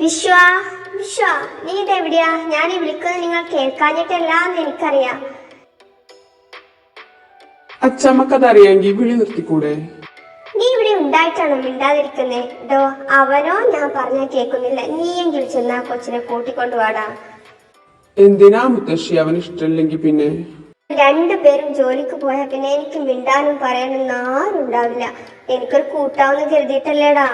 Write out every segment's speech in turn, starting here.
വിശ്വ വിശ്വ, നീ ഇതെവിടെയാ? ഞാൻ ഈ വിളിക്കുന്നത് നിങ്ങൾ കേൾക്കാഞ്ഞിട്ടല്ലാന്ന് എനിക്കറിയാം. അച്ചമ്മക്കതറിയാമെങ്കിൽ വിളി നിർത്തിക്കൂടെ? നീ ഇവിടെ ഉണ്ടായിട്ടാണോ മിണ്ടാതിരിക്കുന്നേ? ഡോ, അവനോ ഞാൻ പറഞ്ഞാ കേൾക്കുന്നില്ല. നീയെങ്കിലും ചെന്നാ കൊച്ചിനെ കൂട്ടിക്കൊണ്ടുവാടാ. എന്തിനാ മുത്തശ്ശി അവന് ഇഷ്ടമില്ലെങ്കിൽ പിന്നെ? രണ്ടുപേരും ജോലിക്ക് പോയാ പിന്നെ എനിക്ക് മിണ്ടാനും പറയാനും ആരും ഉണ്ടാവില്ല. എനിക്കൊരു കൂട്ടാവുന്ന കരുതിയിട്ടല്ലേടാ.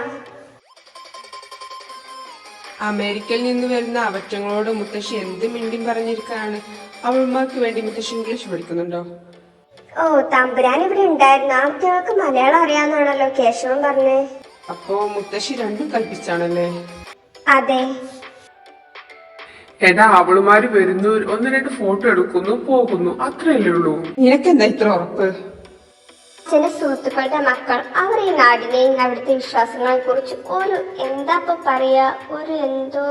അമേരിക്കയിൽ നിന്ന് വരുന്ന അവറ്റങ്ങളോട് മുത്തശ്ശി എന്ത് മിണ്ടിയും പറഞ്ഞിരിക്കാണ്. അവൾമാർക്ക് വേണ്ടി മുത്തശ്ശി ഇംഗ്ലീഷ് പഠിക്കുന്നുണ്ടോ? ഓ, തമ്പുരാൻ ഇവിടെ ഉണ്ടായിരുന്നു. അവറ്റകൾക്ക് മലയാളം അറിയാന്നാണല്ലോ കേശവൻ പറഞ്ഞേ. അപ്പോ മുത്തശ്ശി രണ്ടും കൽപ്പിച്ചാണല്ലേ? അതെ. എടാ, അവളുമാര് വരുന്നു, ഒന്ന് രണ്ട് ഫോട്ടോ എടുക്കുന്നു, പോകുന്നു, അത്രയല്ലേ ഉള്ളൂ. നിനക്കെന്താ ഇത്ര ഉറപ്പ്? ചില സുഹൃത്തുക്കളുടെ മക്കൾ അവർ ഈ നാടിനെയും അവിടുത്തെ വിശ്വാസങ്ങളെ കുറിച്ച് ഒരു എന്താ പറയാ, ഒരു എന്തോ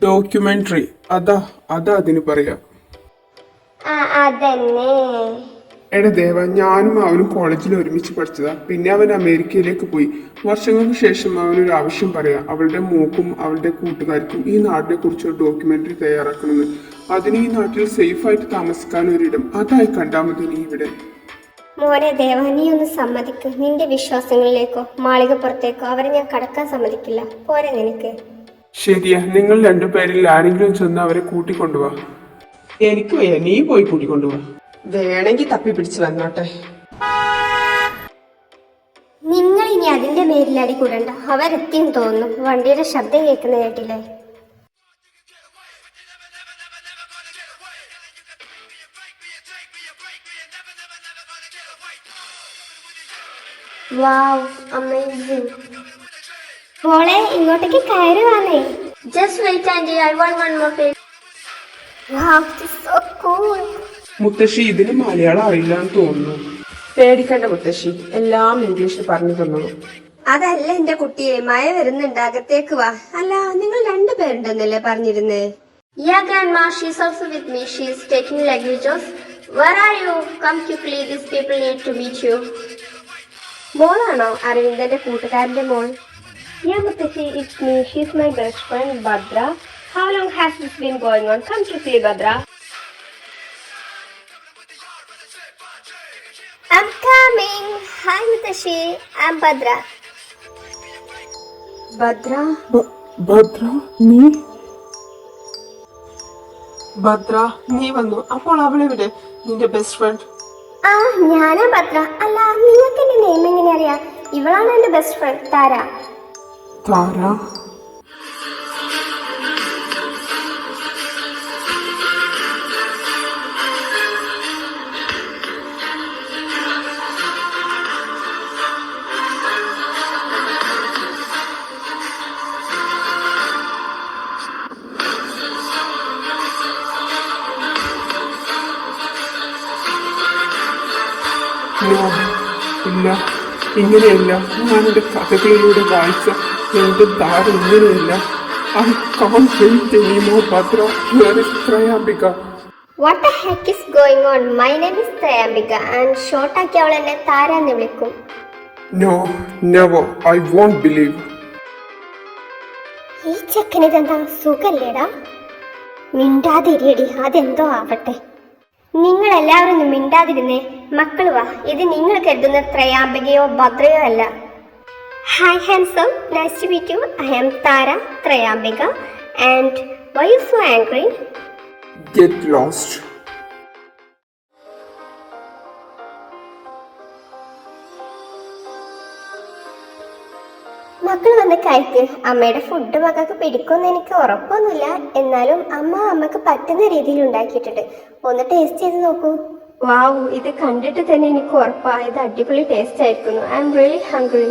ഡോക്യുമെന്ററി. അതാ അതിന് പറയാ. അതന്നെ. എടാ ദേവ, ഞാനും അവനും കോളേജിൽ ഒരുമിച്ച് പഠിച്ചതാ. പിന്നെ അവൻ അമേരിക്കയിലേക്ക് പോയി. വർഷങ്ങൾക്ക് ശേഷം അവനൊരു ആവശ്യം പറയാം. അവളുടെ മോക്കും അവളുടെ കൂട്ടുകാർക്കും ഈ നാടിനെ കുറിച്ച് ഒരു ഡോക്യുമെന്ററി തയ്യാറാക്കണമെന്ന്. അതിന് ഈ നാട്ടിൽ സേഫ് ആയിട്ട് താമസിക്കാൻ ഒരിടം അതായി കണ്ടാൽ മതി നീ ഇവിടെ. മോനെ ദേവ, നീ ഒന്ന് സമ്മതിക്ക്. നിന്റെ വിശ്വാസങ്ങളിലേക്കോ മാളികപ്പുറത്തേക്കോ അവരെ ഞാൻ കടക്കാൻ സമ്മതിക്കില്ല. പോരെ നിനക്ക്? ശരിയാ, നിങ്ങൾ രണ്ടുപേരിൽ ആരെങ്കിലും ചെന്ന് അവരെ കൂട്ടിക്കൊണ്ടുപോവാ. എനിക്ക് വയ്യ, നീ പോയി കൂട്ടിക്കൊണ്ടുപോവാ. വേണമെങ്കിൽ തപ്പി പിടിച്ച് വന്നോട്ടെ. നിങ്ങൾ ഇനി അതിന്റെ പേരിൽ അടി കൂടണ്ട. അവരെത്തിയെന്ന് തോന്നുന്നു. വണ്ടിയുടെ ശബ്ദം കേൾക്കുന്ന കേട്ടില്ലേ? Wow, amazing. മോളെ, ഇങ്ങോട്ടേക്ക് കയറി വന്നേ. Just wait Andy, I want one more take. Wow, this so cool. മുത്തശ്ശി, ഇതിന് മലയാളം അറിയില്ലാന്ന് തോന്നുന്നു. പേടിക്കണ്ട മുത്തശ്ശി, എല്ലാം ഇംഗ്ലീഷിൽ പറഞ്ഞു തന്നോളൂ. അതല്ല എന്റെ കുട്ടിയെ, മഴ വരുന്നുണ്ട്, അകത്തേക്ക് വാ. അല്ല, നിങ്ങൾ രണ്ടുപേരുണ്ടെന്നല്ലേ പറഞ്ഞിരുന്നേ? Yeah, grandma, she's also with me. She's taking languages. Where are you? Come quickly, these people need to meet you. മോളാണോ അരവിന്ദന്റെ കൂട്ടുകാരന്റെ മോൾ? Yeah, മുത്തശ്ശി, it's me. She's my best friend, Bhadra. How long has this been going on? Come quickly, Bhadra. I'm coming. Hi, മുത്തശ്ശി. I'm Bhadra. Bhadra? Bhadra, നീ വന്നു. അപ്പോൾ അവളെവിടെ, നിന്റെ best friend? ആ, ഞാനാ ഭദ്ര. അല്ല, നിങ്ങൾക്ക് എന്റെ നെയിം എങ്ങനെ അറിയാം? ഇവളാണ് എന്റെ ബെസ്റ്റ് ഫ്രണ്ട്, താര. താര? ഇല്ല, ഇങ്ങനെയല്ല. ഞാൻ എൻ്റെ കഥകളിലൂടെ വായിച്ച എൻ്റെ താര ഇങ്ങനെയല്ല. I can't wait anymore, Bhadra. Here is Trayambika. What the heck is going on? My name is Trayambika and short ആക്കി അവൾ എന്നെ താര എന്ന് വിളിക്കും. No, never. I won't believe. ഈ ചെക്കനിതെന്താ, സുഖല്ലേടാ? മിണ്ടാതിരിയടി, അതെന്തോ ആവട്ടെ. നിങ്ങൾ എല്ലാവരും ഒന്ന് മിണ്ടാതിരുന്നേ. മക്കൾ വാ, ഇത് നിങ്ങൾ കരുതുന്ന ത്രയാംബികയോ ഭദ്രയോ അല്ല. Hi handsome, nice to meet you. I am Tara Trayambika. And why you so angry? Get lost. മക്കൾ വന്ന് കഴിക്ക്. അമ്മയുടെ ഫുഡ് മക്കൾക്ക് പിടിക്കുമെന്ന് എനിക്ക് ഉറപ്പൊന്നുമില്ല. എന്നാലും അമ്മക്ക് പറ്റുന്ന രീതിയിൽ ഉണ്ടാക്കിയിട്ടുണ്ട്. ഒന്ന് ടേസ്റ്റ് ചെയ്ത് നോക്കൂ. വാവ്, ഇത് കണ്ടിട്ട് തന്നെ എനിക്ക് ഉറപ്പാ ഇത് അടിപൊളി ടേസ്റ്റ് ആയിരിക്കുന്നു. I am really hungry.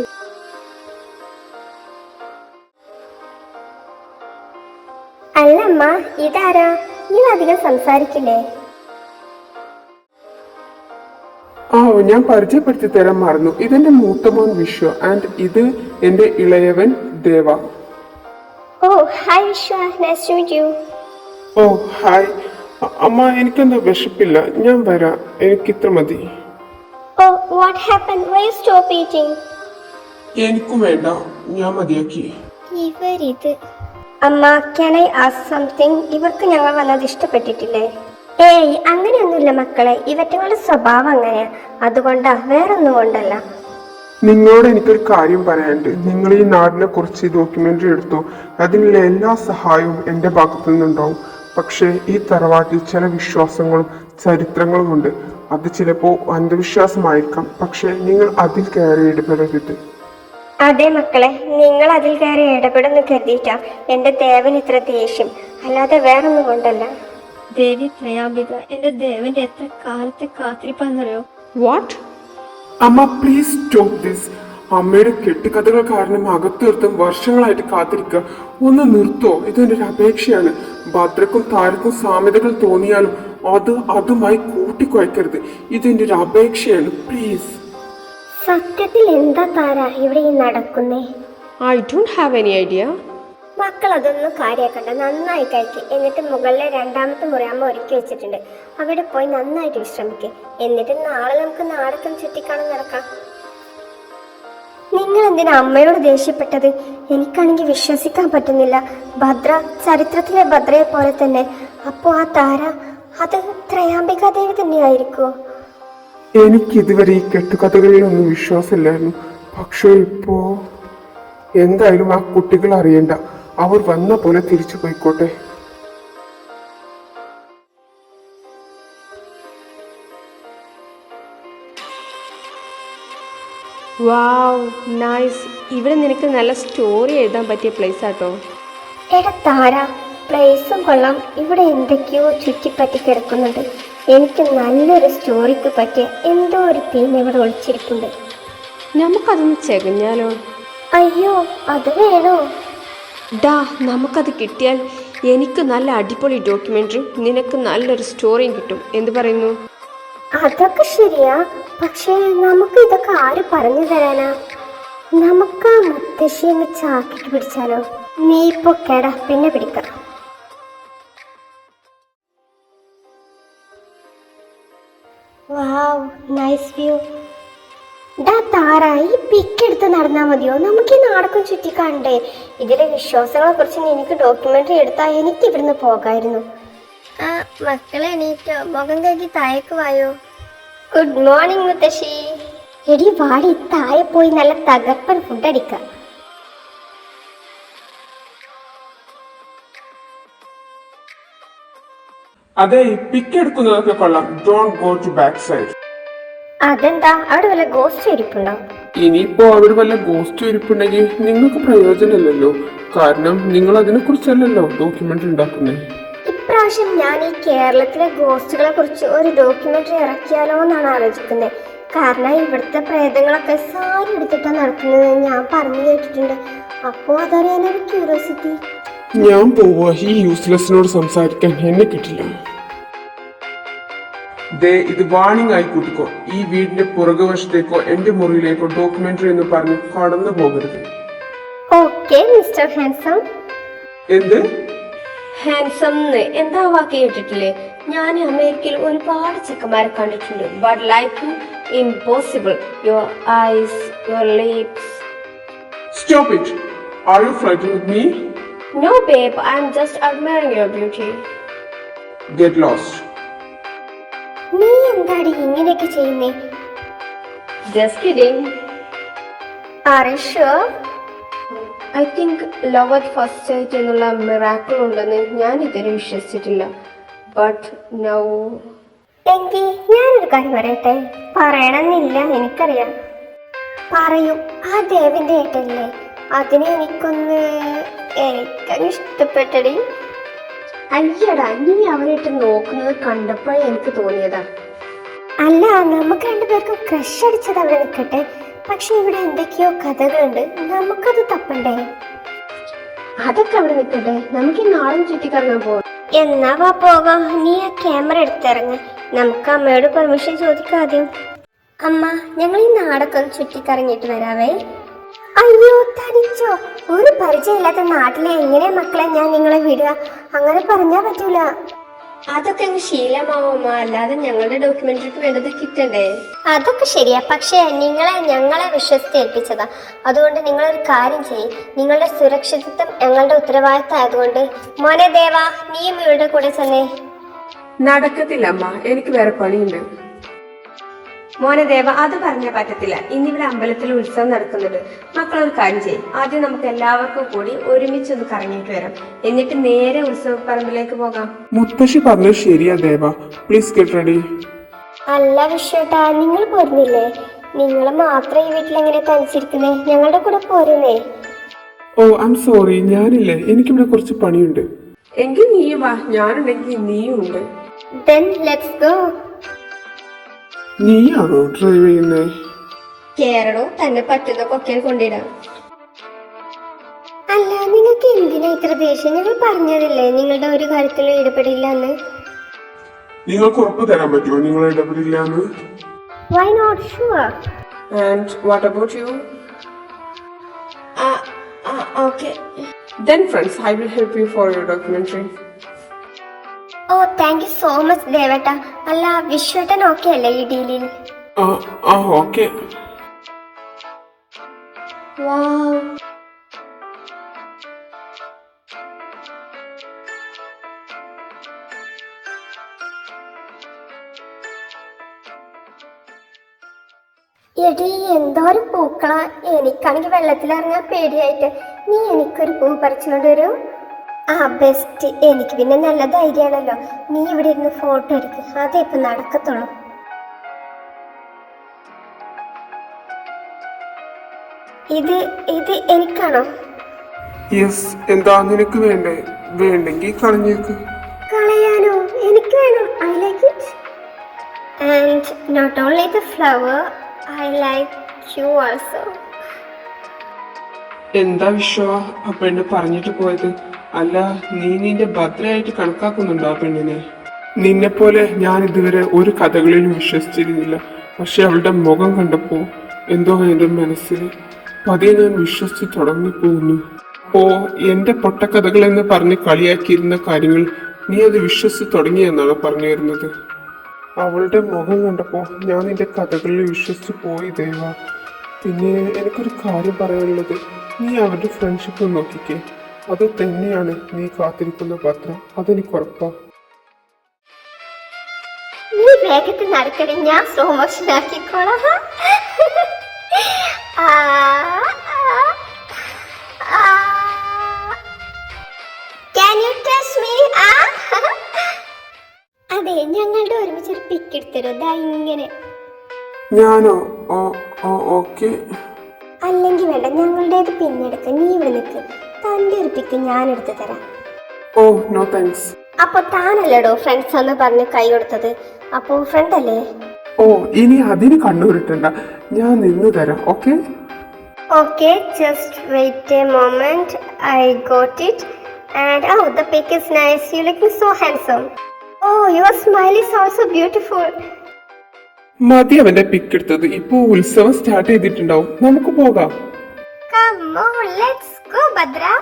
അല്ല അമ്മ, ഇതാരാ? നീ അധികം സംസാരിക്കില്ലേ? ഞാൻ പരിചയപ്പെടുത്തി തരാൻ മറന്നു. ഇതെന്റെ മൂത്തമോൻ വിശ്വ ആൻഡ് ഇത് എന്റെ ഇളയവൻ Deva. Oh, hi Vishwa, nice to meet you. Oh hi. അമ്മ, എനിക്കെന്താ വിശപ്പില്ല, ഞാൻ വരാം, എനിക്കിത്ര മതി. Oh, what happen? Why you stop eating? എനിക്കും വേണ്ട, ഞാൻ മതിയാക്കി. ഇവരിത് അമ്മ, ക്യാൻ ഐ ആസ്ക് സംതിങ്? ഇവർക്ക് ഞങ്ങൾ വന്നത് ഇഷ്ടപ്പെട്ടിട്ടില്ലേ? ഏയ്, അങ്ങനെയൊന്നുമില്ല മക്കളെ, ഇവറ്റങ്ങളുടെ സ്വഭാവം അങ്ങനെയാ, അതുകൊണ്ടാ, വേറൊന്നും കൊണ്ടല്ല. നിങ്ങളോട് എനിക്കൊരു കാര്യം പറയാനുണ്ട്. നിങ്ങൾ ഈ നാടിനെ കുറിച്ച് ഡോക്യുമെന്ററി എടുത്തോ, അതിനുള്ള എല്ലാ സഹായവും എൻ്റെ ഭാഗത്തു നിന്നുണ്ടാവും. പക്ഷേ ഈ തറവാട്ടിൽ ചില വിശ്വാസങ്ങളും ചരിത്രങ്ങളും ഉണ്ട്. അത് ചിലപ്പോൾ അന്ധവിശ്വാസമായിരിക്കാം, പക്ഷേ നിങ്ങൾ അതിൽ കയറി ഇടപെടരുത്. അതെ മക്കളെ, നിങ്ങൾ അതിൽ കയറി ഇടപെടുന്നു കരുതിയിട്ടാ എന്റെ ദേവൻ ഇത്ര ദേഷ്യം, അല്ലാതെ വേറൊന്നും കൊണ്ടല്ല. ദേവി ത്രയാംബിക, എന്റെ ദേവന്റെ എത്ര കാലത്തെ കാത്തിരിപ്പാന്നറിയോ? വാട്ട്? അമ്മ പ്ലീസ് സ്റ്റോപ്പ് ദിസ്. അമ്മയുടെ കെട്ടുകഥകൾ കാരണം അകത്തീർത്തും വർഷങ്ങളായിട്ട് കാത്തിരിക്കുക. ഒന്ന് നിർത്തോ, ഇതെന്റെ ഒരു അപേക്ഷയാണ്. ഭദ്രക്കും താരക്കും സാമ്യതകൾ തോന്നിയാലും അതുമായി കൂട്ടിക്കുഴക്കരുത്. ഇതെന്റെ ഒരു അപേക്ഷയാണ്, പ്ലീസ്. സത്യത്തിൽ എന്താ താര ഇവിടെ ഈ നടക്കുന്നേ? I don't have any idea. മക്കൾ അതൊന്നും കാര്യാക്കണ്ട, നന്നായി കഴിക്കുക. എന്നിട്ട് മുകളിലെ 2ാമത്തെ മുറി അമ്മ ഒരുക്കി വെച്ചിട്ടുണ്ട്, അവിടെ പോയി നന്നായിട്ട് വിശ്രമിക്കുക. എന്നിട്ട് നാളെ നമുക്ക് നാടകം ചുറ്റിക്കാണാൻ നടക്കാം. നിങ്ങൾ എന്തിനാ അമ്മയോട് ദേഷ്യപ്പെട്ടത്? എനിക്കാണെങ്കിൽ വിശ്വസിക്കാൻ പറ്റുന്നില്ല. ഭദ്ര ചരിത്രത്തിലെ ഭദ്രയെ പോലെ തന്നെ. അപ്പോ ആ താര അത് ത്രയാംബിക ദേവി തന്നെയായിരിക്കുമോ? എനിക്കിതുവരെ ഈ കെട്ടുകഥകളിലൊന്നും വിശ്വാസമില്ലായിരുന്നു. പക്ഷേ ഇപ്പോ എന്തായാലും ആ കുട്ടികൾ അറിയണ്ട. അവർ വന്ന പോലെ തിരിച്ചു പോയിക്കോട്ടെ. വാവ്, നൈസ്. ഇവിടെ നിനക്ക് നല്ല സ്റ്റോറി എഴുതാൻ പറ്റിയ പ്ലേസ് ആട്ടോ. എടാ താര, പ്ലേസും കൊള്ളാം, ഇവിടെ എന്തൊക്കെയോ ചുറ്റിപ്പറ്റി കിടക്കുന്നുണ്ട്. എനിക്ക് നല്ലൊരു സ്റ്റോറിക്ക് പറ്റിയ എന്തോ ഒരു തീം ഇവിടെ ഒളിച്ചിരിപ്പുണ്ട്. നമുക്കതൊന്ന് ചെകഞ്ഞാലോ? അയ്യോ, അത് വേണോ? ഡാ, നമുക്കത് കിട്ടിയാൽ എനിക്ക് നല്ല അടിപൊളി ഡോക്യുമെന്ററിയും നിനക്ക് നല്ലൊരു സ്റ്റോറിയും കിട്ടും. എന്ത് പറയുന്നു? അതൊക്കെ ശരിയാ, പക്ഷേ നമുക്ക് ഇതൊക്കെ ആര് പറഞ്ഞു തരാനാ? നമുക്ക് ആ മുത്തശ്ശി അങ്ങ് ചാക്കിട്ട് പിടിച്ചാലോ? നീ ഇപ്പൊ കേട, പിന്നെ പിടിക്കാം. വാവ്, നൈസ് വ്യൂ. ഡാ താര, ഈ പിക്ക് എടുത്ത് നടന്നാ മതിയോ? നമുക്ക് ഈ നാടകം ചുറ്റിക്കാണ്ടേ? ഇതിലെ വിശ്വാസങ്ങളെ കുറിച്ച് എനിക്ക് ഡോക്യുമെന്ററി എടുത്താൽ എനിക്ക് ഇവിടുന്ന് പോകായിരുന്നു. മക്കളെ എണീറ്റോ? മുഖം കഴുകി താഴേക്ക് വായോ. ഗുഡ് മോർണിംഗ് മുത്തശ്ശി. എടി വാടി, താഴെ പോയി നല്ല തകർപ്പൻ ഫുഡ് അടിക്കാം. അതെ, പിക്ക് എടുക്കുന്നതൊക്കെ കൊള്ളാം. Don't go to back side. അതെന്താ, അവിടെ വല്ല ഗോസ്റ്റ് ഇരിപ്പുണ്ടോ? ഇനിയിപ്പോ അവിടെ വല്ല ഗോസ്റ്റ് ഇരിപ്പുണ്ടെങ്കിൽ നിങ്ങൾക്ക് പ്രയോജനമില്ലല്ലോ. കാരണം നിങ്ങൾ അതിനെ കുറിച്ചല്ലല്ലോ ഡോക്യുമെന്ററി ഉണ്ടാക്കുന്നത്. ഇപ്രാവശ്യം ഞാൻ ഈ കേരളത്തിലെ ഗോസ്റ്റുകളെ കുറിച്ച് ഒരു ഡോക്യുമെന്ററി ഇറക്കിയാലോ എന്നാണ് ആലോചിക്കുന്നത്. കാരണം ഇവിടുത്തെ പ്രേതങ്ങളൊക്കെ സാരി എടുത്തിട്ടാണ് നടക്കുന്നത് ഞാൻ പറഞ്ഞു കേട്ടിട്ടുണ്ട്. അപ്പോൾ അതറിയാനൊരു ക്യൂരിയോസിറ്റി. ഞാൻ പോവാ, ഈ യൂസ്ലെസ്സിനോട് സംസാരിക്കാൻ എന്നെ കിട്ടില്ല. ദേ, ഇത് വാണിംഗ് ആയി കൂട്ടിക്കോ. ഈ വീടിന്റെ പുറകുവശത്തേക്കോ എന്റെ മുറിയിലേക്കോ ഡോക്യുമെന്ററി എന്ന് പറഞ്ഞ് കടന്നു പോകരുത്. Okay mister handsome. എന്ത് ഹാൻസം എന്താ വാക്ക് കേട്ടിട്ടില്ലേ? ഞാൻ അമേരിക്കയിൽ ഒരുപാട് ചെക്കന്മാരെ കണ്ടിട്ടുണ്ട്. But like impossible. Your eyes, your lips. Stop it. Are you flirting with me? No babe, I am just admiring your beauty. Get lost. നീ എന്താടി ഇങ്ങനെയൊക്കെ ചെയ്യുന്നേ? Just kidding. Are you sure? I think love at first sight എന്നുള്ള miracle ഉണ്ടെന്ന് ഞാൻ ഇതുവരെ വിശ്വസിച്ചിട്ടില്ല. But now. എങ്കിൽ ഞാനൊരു കാര്യം പറയട്ടെ? പറയണമെന്നില്ല, എനിക്കറിയാം. പറയൂ. ആ ദേവന്റെ ഏട്ടല്ലേ, അതിനെ എനിക്കങ്ങ് ഇഷ്ടപ്പെട്ടടി. അയ്യടാ, നീ അവരായിട്ട് നോക്കുന്നത് കണ്ടപ്പോഴേ എനിക്ക് തോന്നിയതാ. അല്ല, നമുക്ക് രണ്ടുപേർക്കും ക്രഷ് അടിച്ചത് അവിടെ നിൽക്കട്ടെ, പക്ഷെ ഇവിടെ എന്തൊക്കെയോ കഥകളുണ്ട്. നമുക്കത് തപ്പണ്ടേ? അതൊക്കെ അവിടെ നിൽക്കട്ടെ, നമുക്ക് ഈ നാളും ചുറ്റിക്കറങ്ങാൻ പോകാം. എന്നാ വാ പോകാം. നീ ആ ക്യാമറ എടുത്തിറങ്ങ്. നമുക്ക് അമ്മയോട് പെർമിഷൻ ചോദിക്കാം ആദ്യം. അമ്മ, ഞങ്ങൾ ഈ നാടൊക്കെ ചുറ്റിക്കറങ്ങിയിട്ട് വരാവേ. അയ്യോ, തനിച്ചോ? ഒരു പരിചയമില്ലാത്ത നാട്ടിലെ എങ്ങനെ മക്കളെ ഞാൻ നിങ്ങളെ വിടുക? അങ്ങനെ പറഞ്ഞാ പറ്റൂല. അതൊക്കെ അങ്ങ് ശീലമാവുമ്മ, അല്ലാതെ ഞങ്ങളുടെ ഡോക്യുമെന്ററിക്ക് വേണ്ടത് കിട്ടണ്ടേ? അതൊക്കെ ശരിയാ, പക്ഷേ ഞങ്ങളെ വിശ്വസിച്ചേൽപ്പിച്ചതാ. അതുകൊണ്ട് നിങ്ങളൊരു കാര്യം ചെയ്യും, നിങ്ങളുടെ സുരക്ഷിതത്വം ഞങ്ങളുടെ ഉത്തരവാദിത്തം ആയതുകൊണ്ട് മോനെ ദേവാ, നീയും ഇവരുടെ കൂടെ ചെന്നേ. നടക്കത്തില്ല അമ്മ, എനിക്ക് വേറെ പണിയുണ്ട്. മോനെ ദേവ, അത് പറഞ്ഞാൽ പറ്റത്തില്ല. ഇന്നിവിടെ അമ്പലത്തിൽ ഉത്സവം നടക്കുന്നുണ്ട്. മക്കളൊരു കാര്യം ചെയ്യും, ആദ്യം നമുക്ക് എല്ലാവർക്കും കൂടി ഒരുമിച്ചൊന്ന് കറങ്ങിയിട്ട് വരാം, എന്നിട്ട് നേരെ ഉത്സവപ്പറമ്പിലേക്ക് പോകാം. മുത്തശ്ശി പറഞ്ഞത് ശരിയാ ദേവ, പ്ലീസ് ഗെറ്റ് റെഡി. അല്ല വിശ്വട്ടാ, നിങ്ങൾ പോരുന്നില്ലേ? നിങ്ങൾ മാത്രം ഈ വീട്ടിലെങ്ങനെ തനിച്ചിരിക്കുന്നേ? ഞങ്ങളുടെ കൂടെ പോരുന്നേ. ഓ ഐ എം സോറി, ഞാനില്ലേ, എനിക്കിവിടെ കുറച്ച് പണിയുണ്ട്. എങ്കിൽ നീയും വാ, ഞാനുണ്ടെങ്കിൽ നീയും ഉണ്ട്. Then let's go. നീയാണോ ഡ്രൈവ് ചെയ്യുന്നേ? കേരളോ തന്നെ പറ്റുന്ന കൊക്കയിൽ കൊണ്ടിടാം. അല്ല, നിങ്ങൾക്ക് എന്തിനാ ഇത്ര ദേഷ്യം? ഞങ്ങൾ പറഞ്ഞതില്ലേ നിങ്ങളുടെ ഒരു കാര്യത്തിലും ഇടപെടില്ല എന്ന്. നിങ്ങൾക്ക് ഉറപ്പ് തരാൻ പറ്റുമോ നിങ്ങൾ ഇടപെടില്ല എന്ന്? Why not? Sure. And what about you? Okay. Then friends, I will help you for your documentary. Oh, thank you so much ദേവേട്ടാ. അല്ല, വിശ്വട്ടൻ ഓക്കെ അല്ലേ ഈ ഡീലിൽ? ഓക്കെ. Wow. എടി, എന്തോരം പൂക്കളാ. എനിക്കാണെങ്കിൽ വെള്ളത്തിലിറങ്ങാൻ പേടിയായിട്ട്. നീ എനിക്കൊരു പൂ പറിച്ചുകൊണ്ട് വരൂ. ബെസ്റ്റ്. എനിക്ക് പിന്നെ നല്ല ധൈര്യമാണല്ലോ. നീ ഇവിടെ ഇരുന്ന് ഫോട്ടോ എടുക്ക്, അതേ ഇപ്പൊ നടക്കത്തുള്ളൂ. ഇത് ഇത് എനിക്കാണോ? യെസ്. എന്താ നിനക്ക് വേണ്ടേ? വേണ്ടെങ്കിൽ കളഞ്ഞേക്ക്. കളയാനോ? എനിക്ക് വേണം. I like it. And not only the flower, I like you also. എന്താ വിശ്വ ആ പെണ്ണ് പറഞ്ഞിട്ട് പോയത്? അല്ല, നീ നിന്റെ ഭദ്രയായിട്ട് കണക്കാക്കുന്നുണ്ടോ ആ പെണ്ണിനെ? നിന്നെ പോലെ ഞാൻ ഇതുവരെ ഒരു കഥകളിലും വിശ്വസിച്ചിരുന്നില്ല. പക്ഷെ അവളുടെ മുഖം കണ്ടപ്പോ എന്തോ എന്റെ മനസ്സിൽ പതിയെ ഞാൻ വിശ്വസിച്ച് തുടങ്ങിപ്പോകുന്നു. ഓ, എന്റെ പൊട്ടക്കഥകൾ എന്ന് പറഞ്ഞ് കളിയാക്കിയിരുന്ന കാര്യങ്ങൾ നീ അത് വിശ്വസിച്ച് തുടങ്ങിയെന്നാണ് പറഞ്ഞു വരുന്നത്. അവളുടെ മുഖം കണ്ടപ്പോ ഞാൻ നിന്റെ കഥകളിൽ വിശ്വസിച്ച് പോയി ദേവ. പിന്നെ എനിക്കൊരു കാര്യം പറയാനുള്ളത്, നീ അവരുടെ ഫ്രണ്ട്ഷിപ്പ് നോക്കിക്കേ. അത് തന്നെയാണ് നീ കാത്തിരിക്കുന്ന പത്രം, അതെനിക്ക് ഉറപ്പാ. നീ വേഗത്തിൽ നടക്കണേ, ഞാൻ സ്ലോ മോഷൻ ആക്കിക്കോളാം. Can you touch me? അതെ, ഞങ്ങളുടെ ഒരുമിച്ചൊരു പിക്ക് എടുത്തരോ. ദാ ഇങ്ങനെ. ഞാനോ? ഓക്കെ. അല്ലെങ്കിൽ വേണ്ട, ഞങ്ങളുടേത് പിന്നെടുക്ക. നീ ഇവിടെ നിൽക്ക്, തന്റെ ഒരു പിക്ക് ഞാൻ എടുത്തു തരാം. Oh no thanks. അപ്പൊ താനല്ലേടോ ഫ്രണ്ട്സ് എന്ന് പറഞ്ഞ് കൈ കൊടുത്തത്? അപ്പോ ഫ്രണ്ട് അല്ലേ? ഓ, ഇനി അതിന് കണ്ണൂരിട്ടണ്ട, ഞാൻ നിന്ന് തരാം. Okay Okay, just wait a moment. I got it. And oh, the pic is nice. You looking so handsome. Oh, your smile is also beautiful. മതി അവന്റെ പിക്ക് എടുത്തത്. ഇപ്പൊ ഉത്സവം സ്റ്റാർട്ട് ചെയ്തിട്ടുണ്ടാവും, നമുക്ക് പോകാം. Come on, let's go, Badra.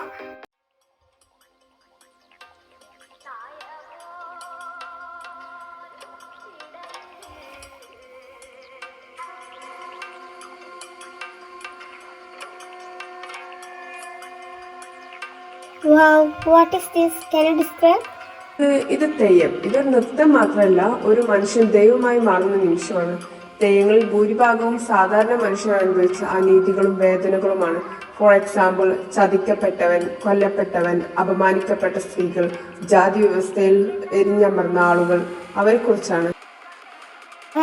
Wow, what is this? Can you describe? ഇത് തെയ്യം. ഇതൊരു നൃത്തം മാത്രമല്ല, ഒരു മനുഷ്യൻ ദൈവമായി മാറുന്ന നിമിഷമാണ്. തെയ്യങ്ങളിൽ ഭൂരിഭാഗവും സാധാരണ മനുഷ്യൻ അനുഭവിച്ച അനീതികളും വേദനകളുമാണ്. ഫോർ എക്സാമ്പിൾ, ചതിക്കപ്പെട്ടവൻ, കൊല്ലപ്പെട്ടവൻ, അപമാനിക്കപ്പെട്ട സ്ത്രീകൾ, ജാതി വ്യവസ്ഥയിൽ എരിഞ്ഞമർന്ന ആളുകൾ, അവരെ കുറിച്ചാണ്.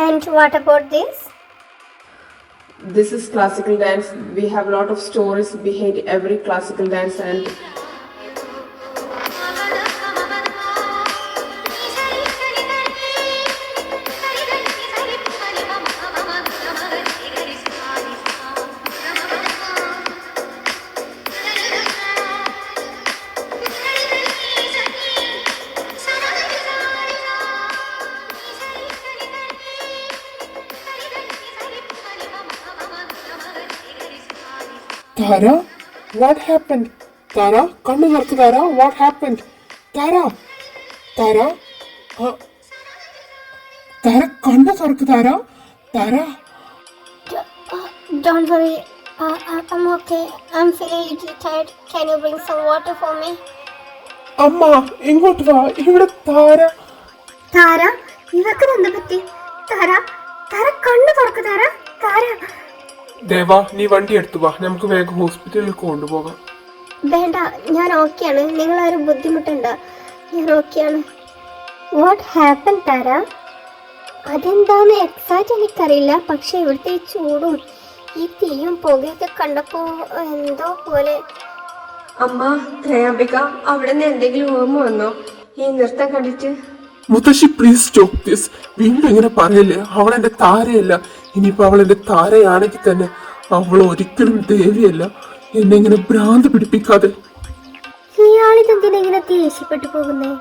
And what about this? This is classical dance. We have a lot of stories behind every classical dance and Tara, what happened? Tara, കണ്ണു തുറക്ക് താര. What happened? താര, താര, താര കണ്ണു തുറക്ക് താര. താര Don't worry. I'm okay. I'm feeling a little tired. Can you bring some water for me? അമ്മ ഇങ്ങോട്ട് വാ. ഇവിടെ താര. താര, ഇവക്ക് എന്ത് പറ്റി? താര, താര കണ്ണു തുറക്ക് താര. താര. ദേവാ നീ വണ്ടി എടുത്തു വാ, നമുക്ക് വേഗം ഹോസ്പിറ്റലിൽ കൊണ്ടുപോകാം. വേണ്ട, ഞാൻ ഓക്കെയാണ്. നിങ്ങൾ ആരും ബുദ്ധിമുട്ടണ്ട, ഞാൻ ഓക്കെയാണ്. വാട്ട് ഹാപ്പൻ താര? അതെന്താന്ന് എക്സാക്റ്റ് എനിക്കറിയില്ല, പക്ഷെ ഇവിടുത്തെ ഈ ചൂടും ഈ തീയും പുകയൊക്കെ കണ്ടപ്പോ എന്തോ പോലെ. അമ്മ ത്രയാംബിക, അവിടെ നിന്ന് എന്തെങ്കിലും ഓർമ്മ വന്നോ ഈ നൃത്തം കണ്ടിട്ട്? മുത്തശ്ശി പ്ലീസ് സ്റ്റോപ്പ് ദിസ്. വീണ്ടും ഇങ്ങനെ പറയല്ലേ. അവൾ എന്റെ താരയല്ല. ഇനിയിപ്പോ അവൾ എന്റെ താരയാണെങ്കിൽ തന്നെ അവൾ ഒരിക്കലും ദേവിയല്ല. എന്നെ ഇങ്ങനെ ഭ്രാന്ത് പിടിപ്പിക്കാതെ. ഇയാളിതെന്തിനാ ഇങ്ങനെ ദേഷ്യപ്പെട്ടു പോകുന്നേ?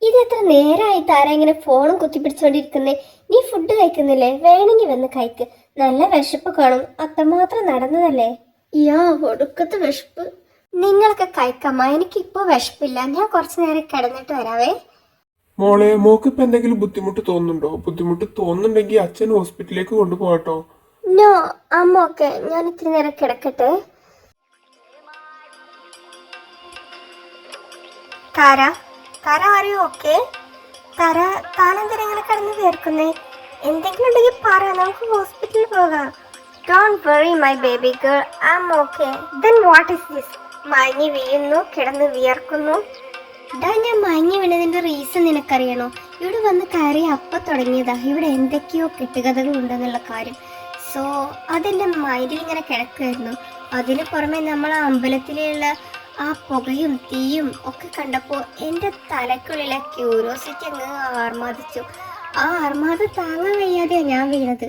ഇത് എത്ര നേരമായി താര ഇങ്ങനെ ഫോണും കുത്തിപ്പിടിച്ചോണ്ടിരിക്കുന്നേ? നീ ഫുഡ് കഴിക്കുന്നില്ലേ? വേണമെങ്കിൽ വന്ന് കഴിക്ക്. നല്ല വിശപ്പ് കാണും, അത്രമാത്രം നടന്നതല്ലേ. ഒടുക്കത്തെ വിശപ്പ്. നിങ്ങളൊക്കെ കഴിക്കാമ്മ, എനിക്കിപ്പോ വിശപ്പില്ല. ഞാൻ കുറച്ചു നേരം കിടന്നിട്ട് വരാവേ. മോളെ, മോക്ക് ഇപ്പൊ എന്തെങ്കിലും ബുദ്ധിമുട്ട് തോന്നുന്നുണ്ടോ? ബുദ്ധിമുട്ട് തോന്നുന്നുണ്ടെങ്കിൽ അച്ഛൻ ഹോസ്പിറ്റലിലേക്ക് കൊണ്ടുപോകട്ടോ. നോ, അമ്മ ഓക്കെ. ഞാൻ ഇത്തിരി നേരം കിടക്കട്ടെ. താര, താര അറിയോ? ഓക്കെ താര, താനെന്തിനാ ഇങ്ങനെ കിടന്ന് വിയർക്കുന്നേ? എന്തെങ്കിലും ഉണ്ടെങ്കിൽ പറ, നമുക്ക് ഹോസ്പിറ്റലിൽ പോകാം. Don't worry my baby girl, I am okay. Then what is this? മഞ്ഞ് വീഴുന്നു, കിടന്ന് വിയർക്കുന്നു. ഞാൻ മഞ്ഞ് വീണതിന്റെ റീസൺ നിനക്കറിയണോ? ഇവിടെ വന്ന് കയറി അപ്പ തുടങ്ങിയതാ ഇവിടെ എന്തൊക്കെയോ കെട്ടുകഥകൾ ഉണ്ടെന്നുള്ള കാര്യം. സോ അതെന്റെ മൈൻഡിൽ ഇങ്ങനെ കിടക്കുമായിരുന്നു. അതിന് പുറമെ നമ്മൾ ആ അമ്പലത്തിലുള്ള ആ പുകയും തീയും ഒക്കെ കണ്ടപ്പോൾ എൻ്റെ തലക്കുള്ളിലെ ക്യൂരിയോസിറ്റി അങ്ങ് ആർമാദിച്ചു. ആ ആർമാദം താങ്ങാൻ വയ്യാതെയാണ് ഞാൻ വീണത്.